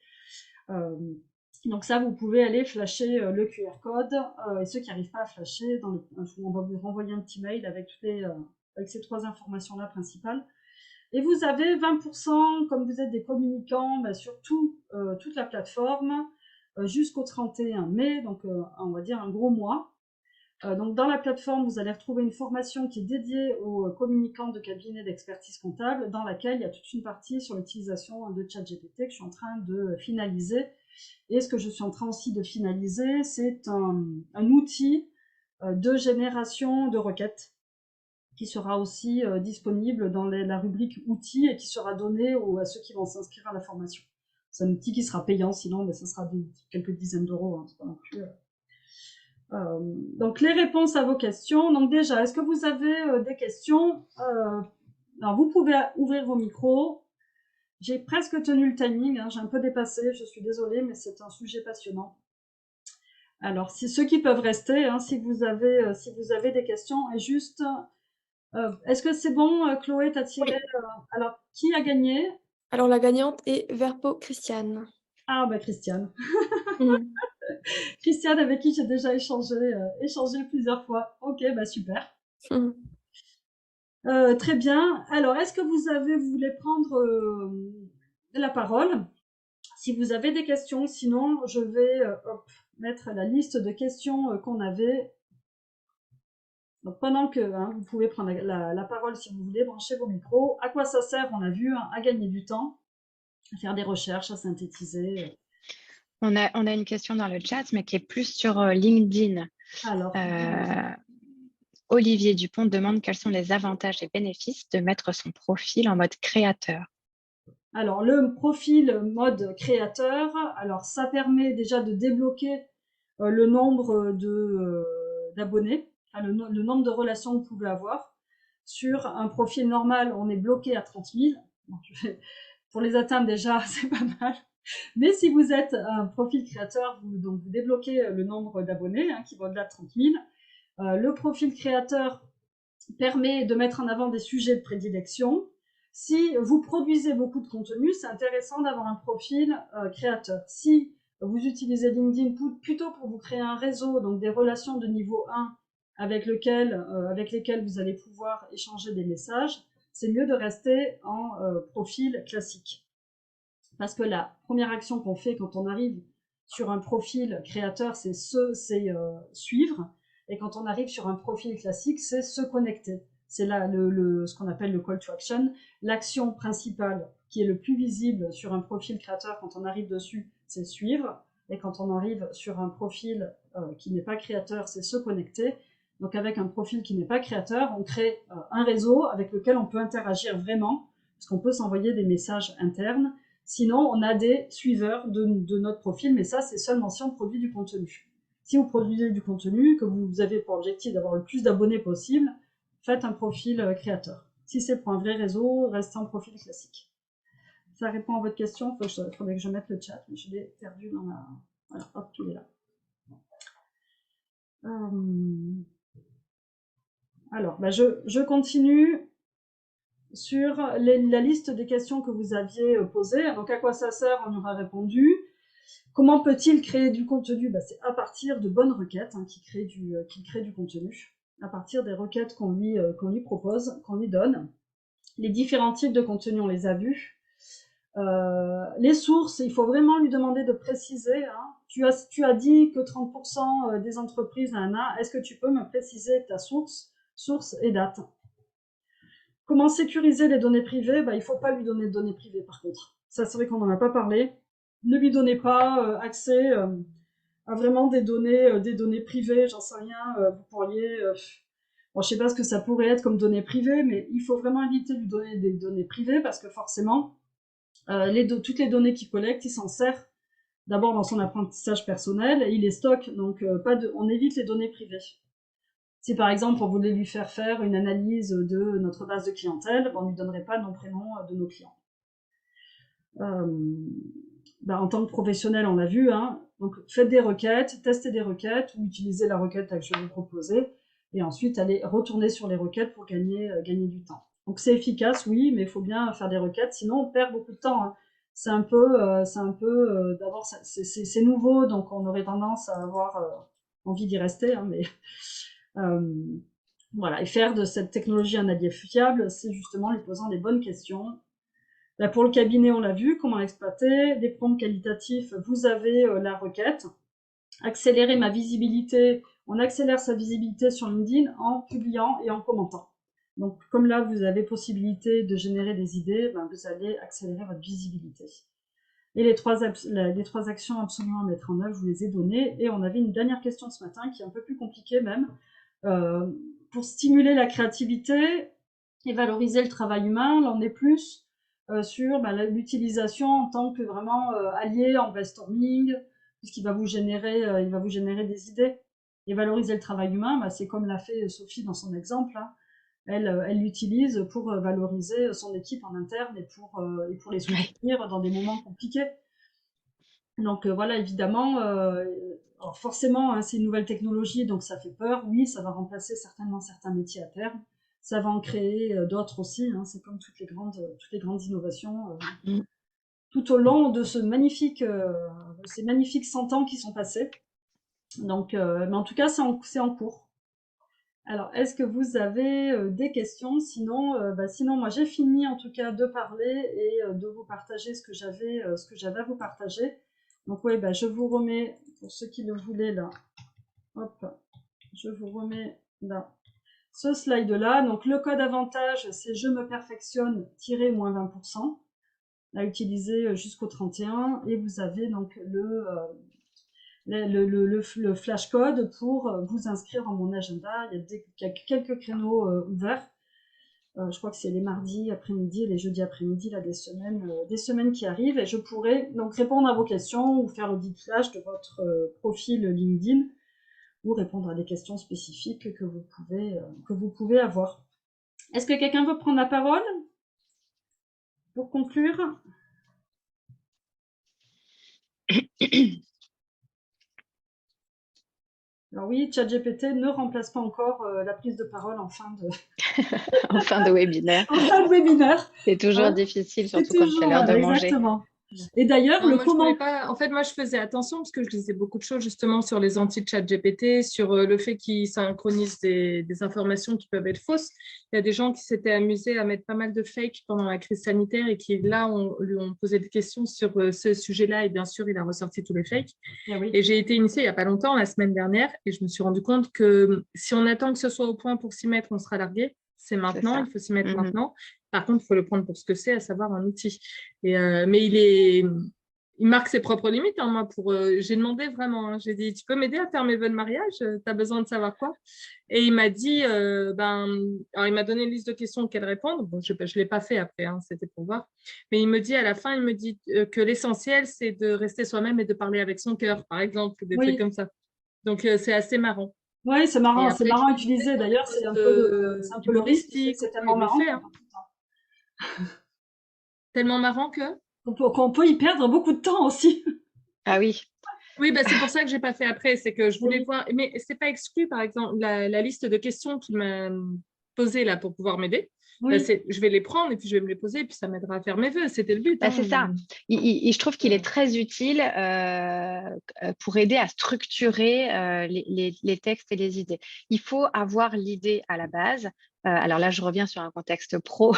Donc ça, vous pouvez aller flasher le QR code. Et ceux qui n'arrivent pas à flasher, on va vous renvoyer un petit mail avec ces 3 informations-là principales. Et vous avez 20%, comme vous êtes des communicants, sur toute la plateforme, jusqu'au 31 mai, donc on va dire un gros mois. Donc dans la plateforme, vous allez retrouver une formation qui est dédiée aux communicants de cabinet d'expertise comptable, dans laquelle il y a toute une partie sur l'utilisation de ChatGPT que je suis en train de finaliser. Et ce que je suis en train aussi de finaliser, c'est un outil de génération de requêtes qui sera aussi disponible dans la rubrique outils et qui sera donné à ceux qui vont s'inscrire à la formation. C'est un outil qui sera payant, sinon mais ça sera quelques dizaines d'euros, hein, c'est pas non plus... donc les réponses à vos questions. Donc déjà, est-ce que vous avez des questions? Alors vous pouvez ouvrir vos micros. J'ai presque tenu le timing, hein, j'ai un peu dépassé, je suis désolée, mais c'est un sujet passionnant. Alors, ceux qui peuvent rester, hein, si vous avez des questions, et juste, est-ce que c'est bon, Chloé, t'as tiré? Oui. Alors, qui a gagné? Alors la gagnante est Verpo Christiane. Ah, bah Christiane. Mhm. Christiane, avec qui j'ai déjà échangé plusieurs fois. Ok, bah super. Mhm. Très bien. Alors, est-ce que vous voulez prendre la parole si vous avez des questions. Sinon, je vais mettre la liste de questions qu'on avait. Donc, pendant que vous pouvez prendre la parole si vous voulez, branchez vos micros. À quoi ça sert? On a vu, à gagner du temps, à faire des recherches, à synthétiser. On a une question dans le chat, mais qui est plus sur LinkedIn. Alors, Olivier Dupont demande quels sont les avantages et bénéfices de mettre son profil en mode créateur. Alors, le profil mode créateur, alors ça permet déjà de débloquer le nombre d'abonnés, enfin, le nombre de relations que vous pouvez avoir. Sur un profil normal, on est bloqué à 30 000. Donc, pour les atteindre déjà, c'est pas mal. Mais si vous êtes un profil créateur, vous débloquez le nombre d'abonnés qui va au-delà de 30 000. Le profil créateur permet de mettre en avant des sujets de prédilection. Si vous produisez beaucoup de contenu, c'est intéressant d'avoir un profil créateur. Si vous utilisez LinkedIn plutôt pour vous créer un réseau, donc des relations de niveau 1 avec lesquelles vous allez pouvoir échanger des messages, c'est mieux de rester en profil classique. Parce que la première action qu'on fait quand on arrive sur un profil créateur, c'est suivre. Et quand on arrive sur un profil classique, c'est se connecter. C'est là ce qu'on appelle le call to action. L'action principale qui est le plus visible sur un profil créateur quand on arrive dessus, c'est suivre. Et quand on arrive sur un profil qui n'est pas créateur, c'est se connecter. Donc avec un profil qui n'est pas créateur, on crée un réseau avec lequel on peut interagir vraiment, parce qu'on peut s'envoyer des messages internes. Sinon, on a des suiveurs de notre profil, mais ça, c'est seulement si on produit du contenu. Si vous produisez du contenu, que vous avez pour objectif d'avoir le plus d'abonnés possible, faites un profil créateur. Si c'est pour un vrai réseau, restez en profil classique. Ça répond à votre question. Il faudrait que je mette le chat, mais je l'ai perdu dans la... Voilà, hop, il est là. Alors, je continue sur la liste des questions que vous aviez posées. Donc, à quoi ça sert? On y aura répondu. Comment peut-il créer du contenu? C'est à partir de bonnes requêtes qui créent du contenu, à partir des requêtes qu'on lui propose, qu'on lui donne. Les différents types de contenu, on les a vus. Les sources, il faut vraiment lui demander de préciser. Tu as dit que 30% des entreprises, est-ce que tu peux me préciser ta source et date? Comment sécuriser les données privées? Il ne faut pas lui donner de données privées par contre. Ça, c'est vrai qu'on n'en a pas parlé. Ne lui donnez pas accès à vraiment des données privées, j'en sais rien. Vous pourriez... bon, je sais pas ce que ça pourrait être comme données privées, mais il faut vraiment éviter de lui donner des données privées parce que forcément, toutes les données qu'il collecte, il s'en sert d'abord dans son apprentissage personnel et il les stocke. Donc, on évite les données privées. Si par exemple on voulait lui faire une analyse de notre base de clientèle, on ne lui donnerait pas le nom, prénom de nos clients. En tant que professionnel, on l'a vu, donc faites des requêtes, testez des requêtes ou utilisez la requête que je vais vous proposer et ensuite allez retourner sur les requêtes pour gagner du temps. Donc c'est efficace, oui, mais il faut bien faire des requêtes, sinon on perd beaucoup de temps. C'est un peu d'abord c'est nouveau, donc on aurait tendance à avoir envie d'y rester, mais voilà, et faire de cette technologie un allié fiable, c'est justement lui posant des bonnes questions. Pour le cabinet, on l'a vu, comment l'exploiter, des prompts qualitatifs, vous avez la requête. Accélérer ma visibilité, on accélère sa visibilité sur LinkedIn en publiant et en commentant. Donc comme là, vous avez possibilité de générer des idées, vous allez accélérer votre visibilité. Et les trois actions absolument à mettre en œuvre, je vous les ai données. Et on avait une dernière question ce matin qui est un peu plus compliquée même. Pour stimuler la créativité et valoriser le travail humain, là on est plus sur l'utilisation en tant que vraiment allié en brainstorming, puisqu'il va vous générer des idées. Et valoriser le travail humain, c'est comme l'a fait Sophie dans son exemple. Elle l'utilise pour valoriser son équipe en interne et pour les soutenir dans des moments compliqués. Donc voilà, évidemment, alors forcément, c'est une nouvelle technologie, donc ça fait peur. Oui, ça va remplacer certainement certains métiers à terme. Ça va en créer d'autres aussi. C'est comme toutes les grandes innovations. Tout au long de ces magnifiques 100 ans qui sont passés. Donc, mais en tout cas, c'est en cours. Alors, est-ce que vous avez des questions? Sinon, sinon, moi, j'ai fini en tout cas de parler et de vous partager ce que j'avais à vous partager. Donc, oui, je vous remets, pour ceux qui le voulaient, là, hop, je vous remets là, ce slide-là. Donc, le code avantage, c'est je me perfectionne, moins 20%, à utiliser jusqu'au 31. Et vous avez donc le flash code pour vous inscrire en mon agenda. Il y a quelques créneaux ouverts. Je crois que c'est les mardis après-midi et les jeudis après-midi là, des semaines qui arrivent. Et je pourrai donc répondre à vos questions ou faire l'audit flash de votre profil LinkedIn ou répondre à des questions spécifiques que vous pouvez avoir. Est-ce que quelqu'un veut prendre la parole pour conclure? Alors oui, ChatGPT ne remplace pas encore la prise de parole en fin de, En fin de webinaire. en fin de webinaire. C'est toujours difficile, surtout quand c'est l'heure de manger. Exactement. Et d'ailleurs, moi, je voulais pas. En fait, moi, je faisais attention parce que je lisais beaucoup de choses justement sur les anti-ChatGPT, sur le fait qu'ils synchronisent des informations qui peuvent être fausses. Il y a des gens qui s'étaient amusés à mettre pas mal de fake pendant la crise sanitaire et qui, là, lui ont posé des questions sur ce sujet-là. Et bien sûr, il a ressorti tous les fakes. Et j'ai été initiée il n'y a pas longtemps, la semaine dernière, et je me suis rendu compte que si on attend que ce soit au point pour s'y mettre, on sera largué. C'est maintenant, il faut s'y mettre maintenant. Par contre, il faut le prendre pour ce que c'est, à savoir un outil. Mais il marque ses propres limites. Hein, moi, j'ai demandé vraiment, j'ai dit, tu peux m'aider à faire mes vœux de mariage? Tu as besoin de savoir quoi? Et il m'a dit, alors il m'a donné une liste de questions auxquelles répondre. Bon, je ne l'ai pas fait après, hein, c'était pour voir. Mais il me dit à la fin, il me dit que l'essentiel, c'est de rester soi-même et de parler avec son cœur, par exemple, des trucs comme ça. Donc, c'est assez marrant. Oui, c'est marrant, c'est marrant à utiliser. D'ailleurs, c'est un peu le risque, c'est tellement marrant. Tellement marrant qu'on peut y perdre beaucoup de temps aussi. Ah oui. Oui, c'est pour ça que je n'ai pas fait après. C'est que je voulais voir. Mais ce n'est pas exclu, par exemple, la liste de questions qu'il m'a posée là pour pouvoir m'aider. Je vais les prendre et puis je vais me les poser et puis ça m'aidera à faire mes vœux. C'était le but. C'est ça. Je trouve qu'il est très utile pour aider à structurer les textes et les idées. Il faut avoir l'idée à la base. Alors là, je reviens sur un contexte pro,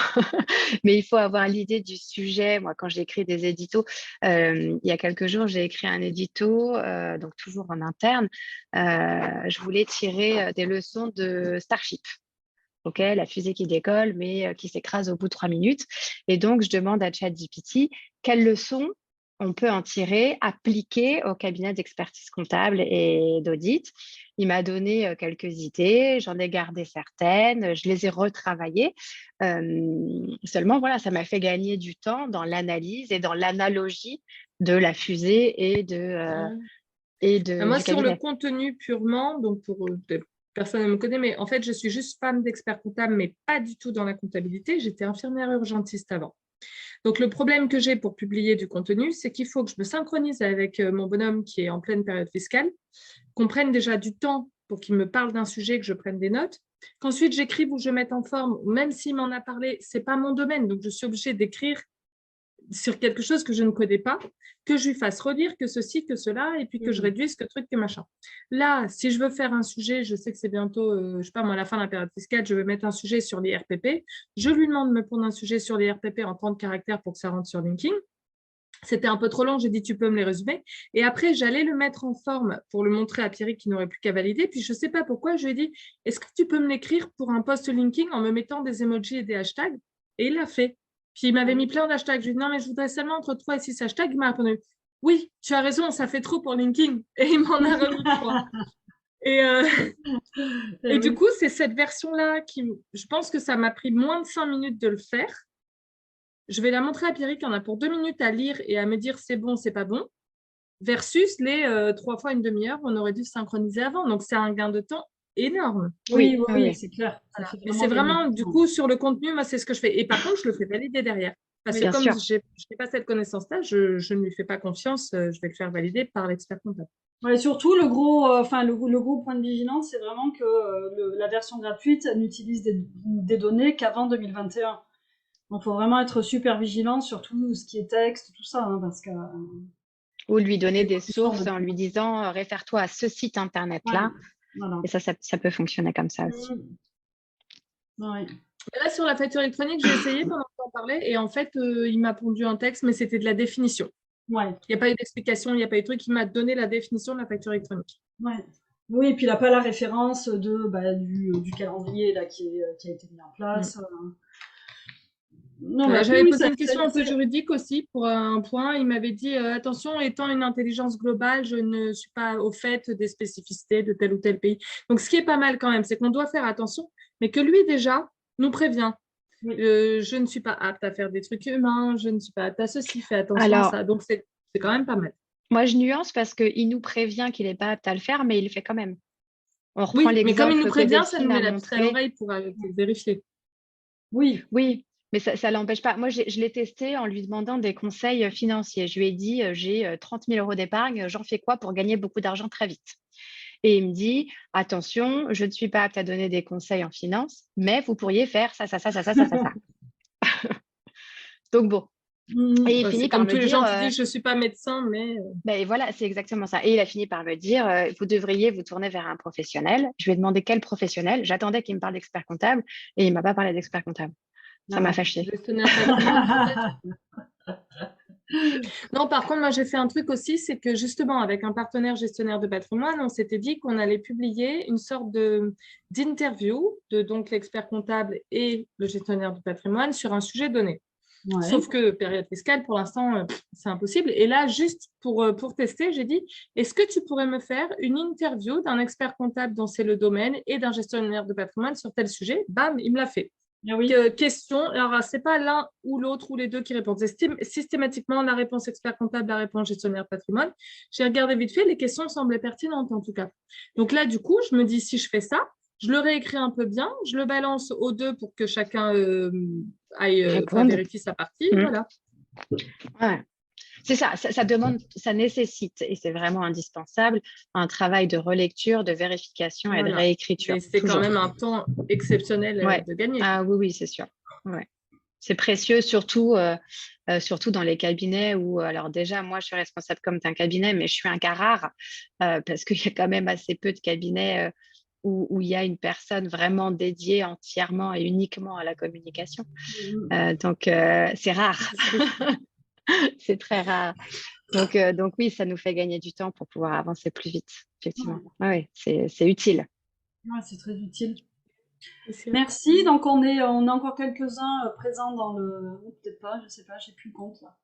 mais il faut avoir l'idée du sujet. Moi, quand j'écris des éditos, il y a quelques jours, j'ai écrit un édito, donc toujours en interne. Je voulais tirer des leçons de Starship. Ok, la fusée qui décolle, mais qui s'écrase au bout de 3 minutes. Et donc, je demande à ChatGPT quelles leçons on peut en tirer, appliquer au cabinet d'expertise comptable et d'audit. Il m'a donné quelques idées, j'en ai gardé certaines, je les ai retravaillées. Seulement, voilà, ça m'a fait gagner du temps dans l'analyse et dans l'analogie de la fusée et Moi, du sur cabinet. le contenu purement, donc pour personne ne me connaît, mais en fait, je suis juste femme d'expert comptable, mais pas du tout dans la comptabilité. J'étais infirmière urgentiste avant. Donc, le problème que j'ai pour publier du contenu, c'est qu'il faut que je me synchronise avec mon bonhomme qui est en pleine période fiscale, qu'on prenne déjà du temps pour qu'il me parle d'un sujet, que je prenne des notes, qu'ensuite j'écrive ou je mette en forme, même s'il m'en a parlé, ce n'est pas mon domaine, donc je suis obligée d'écrire sur quelque chose que je ne connais pas, que je lui fasse relire que ceci, que cela, et puis que je réduise que truc, que machin. Là, si je veux faire un sujet, je sais que c'est bientôt, je ne sais pas moi, à la fin de la période fiscale, je vais mettre un sujet sur les RPP. Je lui demande de me prendre un sujet sur les RPP en 30 caractères pour que ça rentre sur LinkedIn. C'était un peu trop long, j'ai dit tu peux me les résumer. Et après, j'allais le mettre en forme pour le montrer à Pierrick qui n'aurait plus qu'à valider. Puis je ne sais pas pourquoi, je lui ai dit, est-ce que tu peux me l'écrire pour un post LinkedIn en me mettant des emojis et des hashtags? Et il l'a fait. Puis il m'avait mis plein d'hashtags. Je lui ai dit, non, mais je voudrais seulement entre 3 et 6 hashtags. Il m'a répondu, oui, tu as raison, ça fait trop pour LinkedIn. Et il m'en a remis 3. Et du coup, c'est cette version-là qui, je pense que ça m'a pris moins de 5 minutes de le faire. Je vais la montrer à Pierrick, on a pour 2 minutes à lire et à me dire c'est bon, c'est pas bon, versus les 3 fois une demi-heure, on aurait dû se synchroniser avant. Donc, c'est un gain de temps énorme. Oui, c'est clair. Voilà. C'est vraiment, du coup, sur le contenu, moi, c'est ce que je fais. Et par contre, je le fais valider derrière. Parce que comme je n'ai pas cette connaissance-là, je ne lui fais pas confiance, je vais le faire valider par l'expert comptable. Ouais, surtout, le gros point de vigilance, c'est vraiment que la version gratuite n'utilise des données qu'avant 2021. Donc, il faut vraiment être super vigilant sur tout ce qui est texte, tout ça, hein, parce que... Ou lui donner des sources en lui disant réfère-toi à ce site internet-là. Voilà. Et ça peut fonctionner comme ça aussi. Ouais. Là, sur la facture électronique, j'ai essayé pendant qu'on parlait et en fait, il m'a pondu un texte, mais c'était de la définition. Ouais. Il n'y a pas eu d'explication, il n'y a pas eu de truc. Il m'a donné la définition de la facture électronique. Ouais. Oui, et puis il n'a pas la référence du calendrier là, qui a été mis en place. Non, mais J'avais oui, posé une question un peu juridique aussi pour un point. Il m'avait dit attention, étant une intelligence globale, je ne suis pas au fait des spécificités de tel ou tel pays. Donc, ce qui est pas mal quand même, c'est qu'on doit faire attention, mais que lui déjà nous prévient. Oui. Je ne suis pas apte à faire des trucs humains, je ne suis pas apte à ceci, fais attention à Alors, ça. Donc, c'est quand même pas mal. moi, je nuance parce qu'il nous prévient qu'il n'est pas apte à le faire, mais il le fait quand même. On reprend Oui, mais comme il nous l'exemple que prévient, ça nous Delphine a met la puce à montré. l'oreille pour vérifier. Oui. Oui, mais ça ne l'empêche pas. Moi, je l'ai testé en lui demandant des conseils financiers. Je lui ai dit, j'ai 30 000 euros d'épargne, j'en fais quoi pour gagner beaucoup d'argent très vite? Et il me dit, attention, je ne suis pas apte à donner des conseils en finance, mais vous pourriez faire ça, ça, ça, ça, ça, ça, ça, ça. Donc bon. Et il finit C'est par comme me tous les dire, gens qui disent je ne suis pas médecin, mais. ben voilà, c'est exactement ça. Et il a fini par me dire, vous devriez vous tourner vers un professionnel. Je lui ai demandé quel professionnel. J'attendais qu'il me parle d'expert comptable et il ne m'a pas parlé d'expert comptable. Ça m'a fâchée. Gestionnaire patrimoine, non, par contre, moi, j'ai fait un truc aussi, c'est que justement, avec un partenaire gestionnaire de patrimoine, on s'était dit qu'on allait publier une sorte d'interview de donc l'expert comptable et le gestionnaire de patrimoine sur un sujet donné. Ouais. Sauf que période fiscale, pour l'instant, c'est impossible. Et là, juste pour tester, j'ai dit, est-ce que tu pourrais me faire une interview d'un expert comptable dont c'est le domaine et d'un gestionnaire de patrimoine sur tel sujet? Bam, il me l'a fait. Ah oui. Question, alors c'est pas l'un ou l'autre ou les deux qui répondent, c'est systématiquement la réponse expert comptable, la réponse gestionnaire patrimoine. J'ai regardé vite fait, les questions semblaient pertinentes en tout cas. Donc là, du coup, je me dis si je fais ça, je le réécris un peu bien, je le balance aux deux pour que chacun aille vérifier sa partie, voilà. Ouais. C'est ça, ça demande, ça nécessite, et c'est vraiment indispensable, un travail de relecture, de vérification et de réécriture. Et c'est quand même un temps exceptionnel de gagner. Ah oui, c'est sûr. Ouais. C'est précieux, surtout dans les cabinets où, alors déjà, moi, je suis responsable comme d'un cabinet, mais je suis un cas rare parce qu'il y a quand même assez peu de cabinets où il y a une personne vraiment dédiée entièrement et uniquement à la communication. Donc, c'est rare. C'est très rare. Donc oui, ça nous fait gagner du temps pour pouvoir avancer plus vite, effectivement. Oui, c'est utile. Ouais, c'est très utile. Merci. Donc on est encore quelques-uns présents dans le. Peut-être pas, je sais pas, j'ai plus le compte là.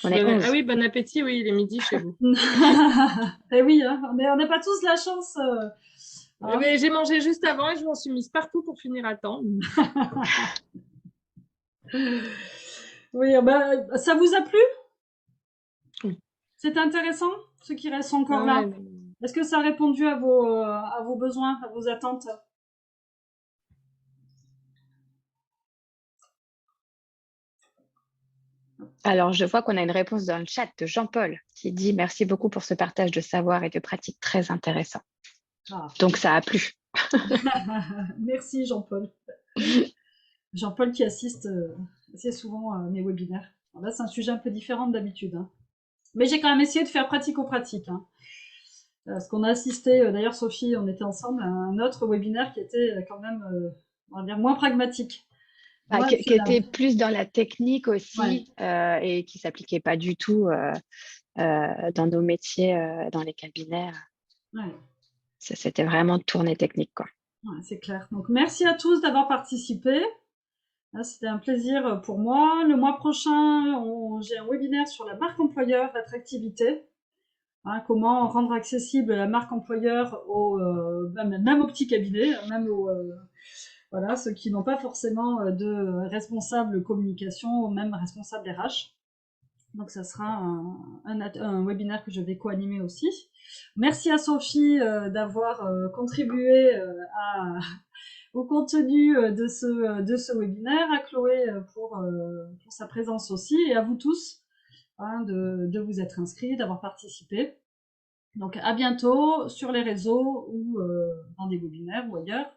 On est 11. Ah oui, bon appétit, oui, il est midi chez vous. Eh oui, hein, on n'a pas tous la chance. Mais j'ai mangé juste avant et je m'en suis mise partout pour finir à temps. Oui, ça vous a plu? Oui. C'est intéressant, ceux qui restent encore là. Est-ce que ça a répondu à vos besoins, à vos attentes? Alors, je vois qu'on a une réponse dans le chat de Jean-Paul qui dit « Merci beaucoup pour ce partage de savoir et de pratiques très intéressant. » Donc, ça a plu. Merci Jean-Paul. Jean-Paul qui assiste assez souvent à mes webinaires. Alors là, c'est un sujet un peu différent d'habitude. Hein. Mais j'ai quand même essayé de faire pratico-pratique. Hein. Parce qu'on a assisté, d'ailleurs Sophie, on était ensemble, à un autre webinaire qui était quand même, on va dire, moins pragmatique. Qui était plus dans la technique aussi et qui ne s'appliquait pas du tout dans nos métiers, dans les cabinets. C'était vraiment tournée technique, quoi. Ouais, c'est clair. Donc, merci à tous d'avoir participé. C'était un plaisir pour moi. Le mois prochain, j'ai un webinaire sur la marque employeur, l'attractivité. Comment rendre accessible la marque employeur même aux petits cabinets, même aux ceux qui n'ont pas forcément de responsable communication ou même responsable RH. Donc ça sera un webinaire que je vais co-animer aussi. Merci à Sophie d'avoir contribué au contenu de ce webinaire, à Chloé pour sa présence aussi, et à vous tous de vous être inscrits, d'avoir participé. Donc à bientôt sur les réseaux ou dans des webinaires ou ailleurs.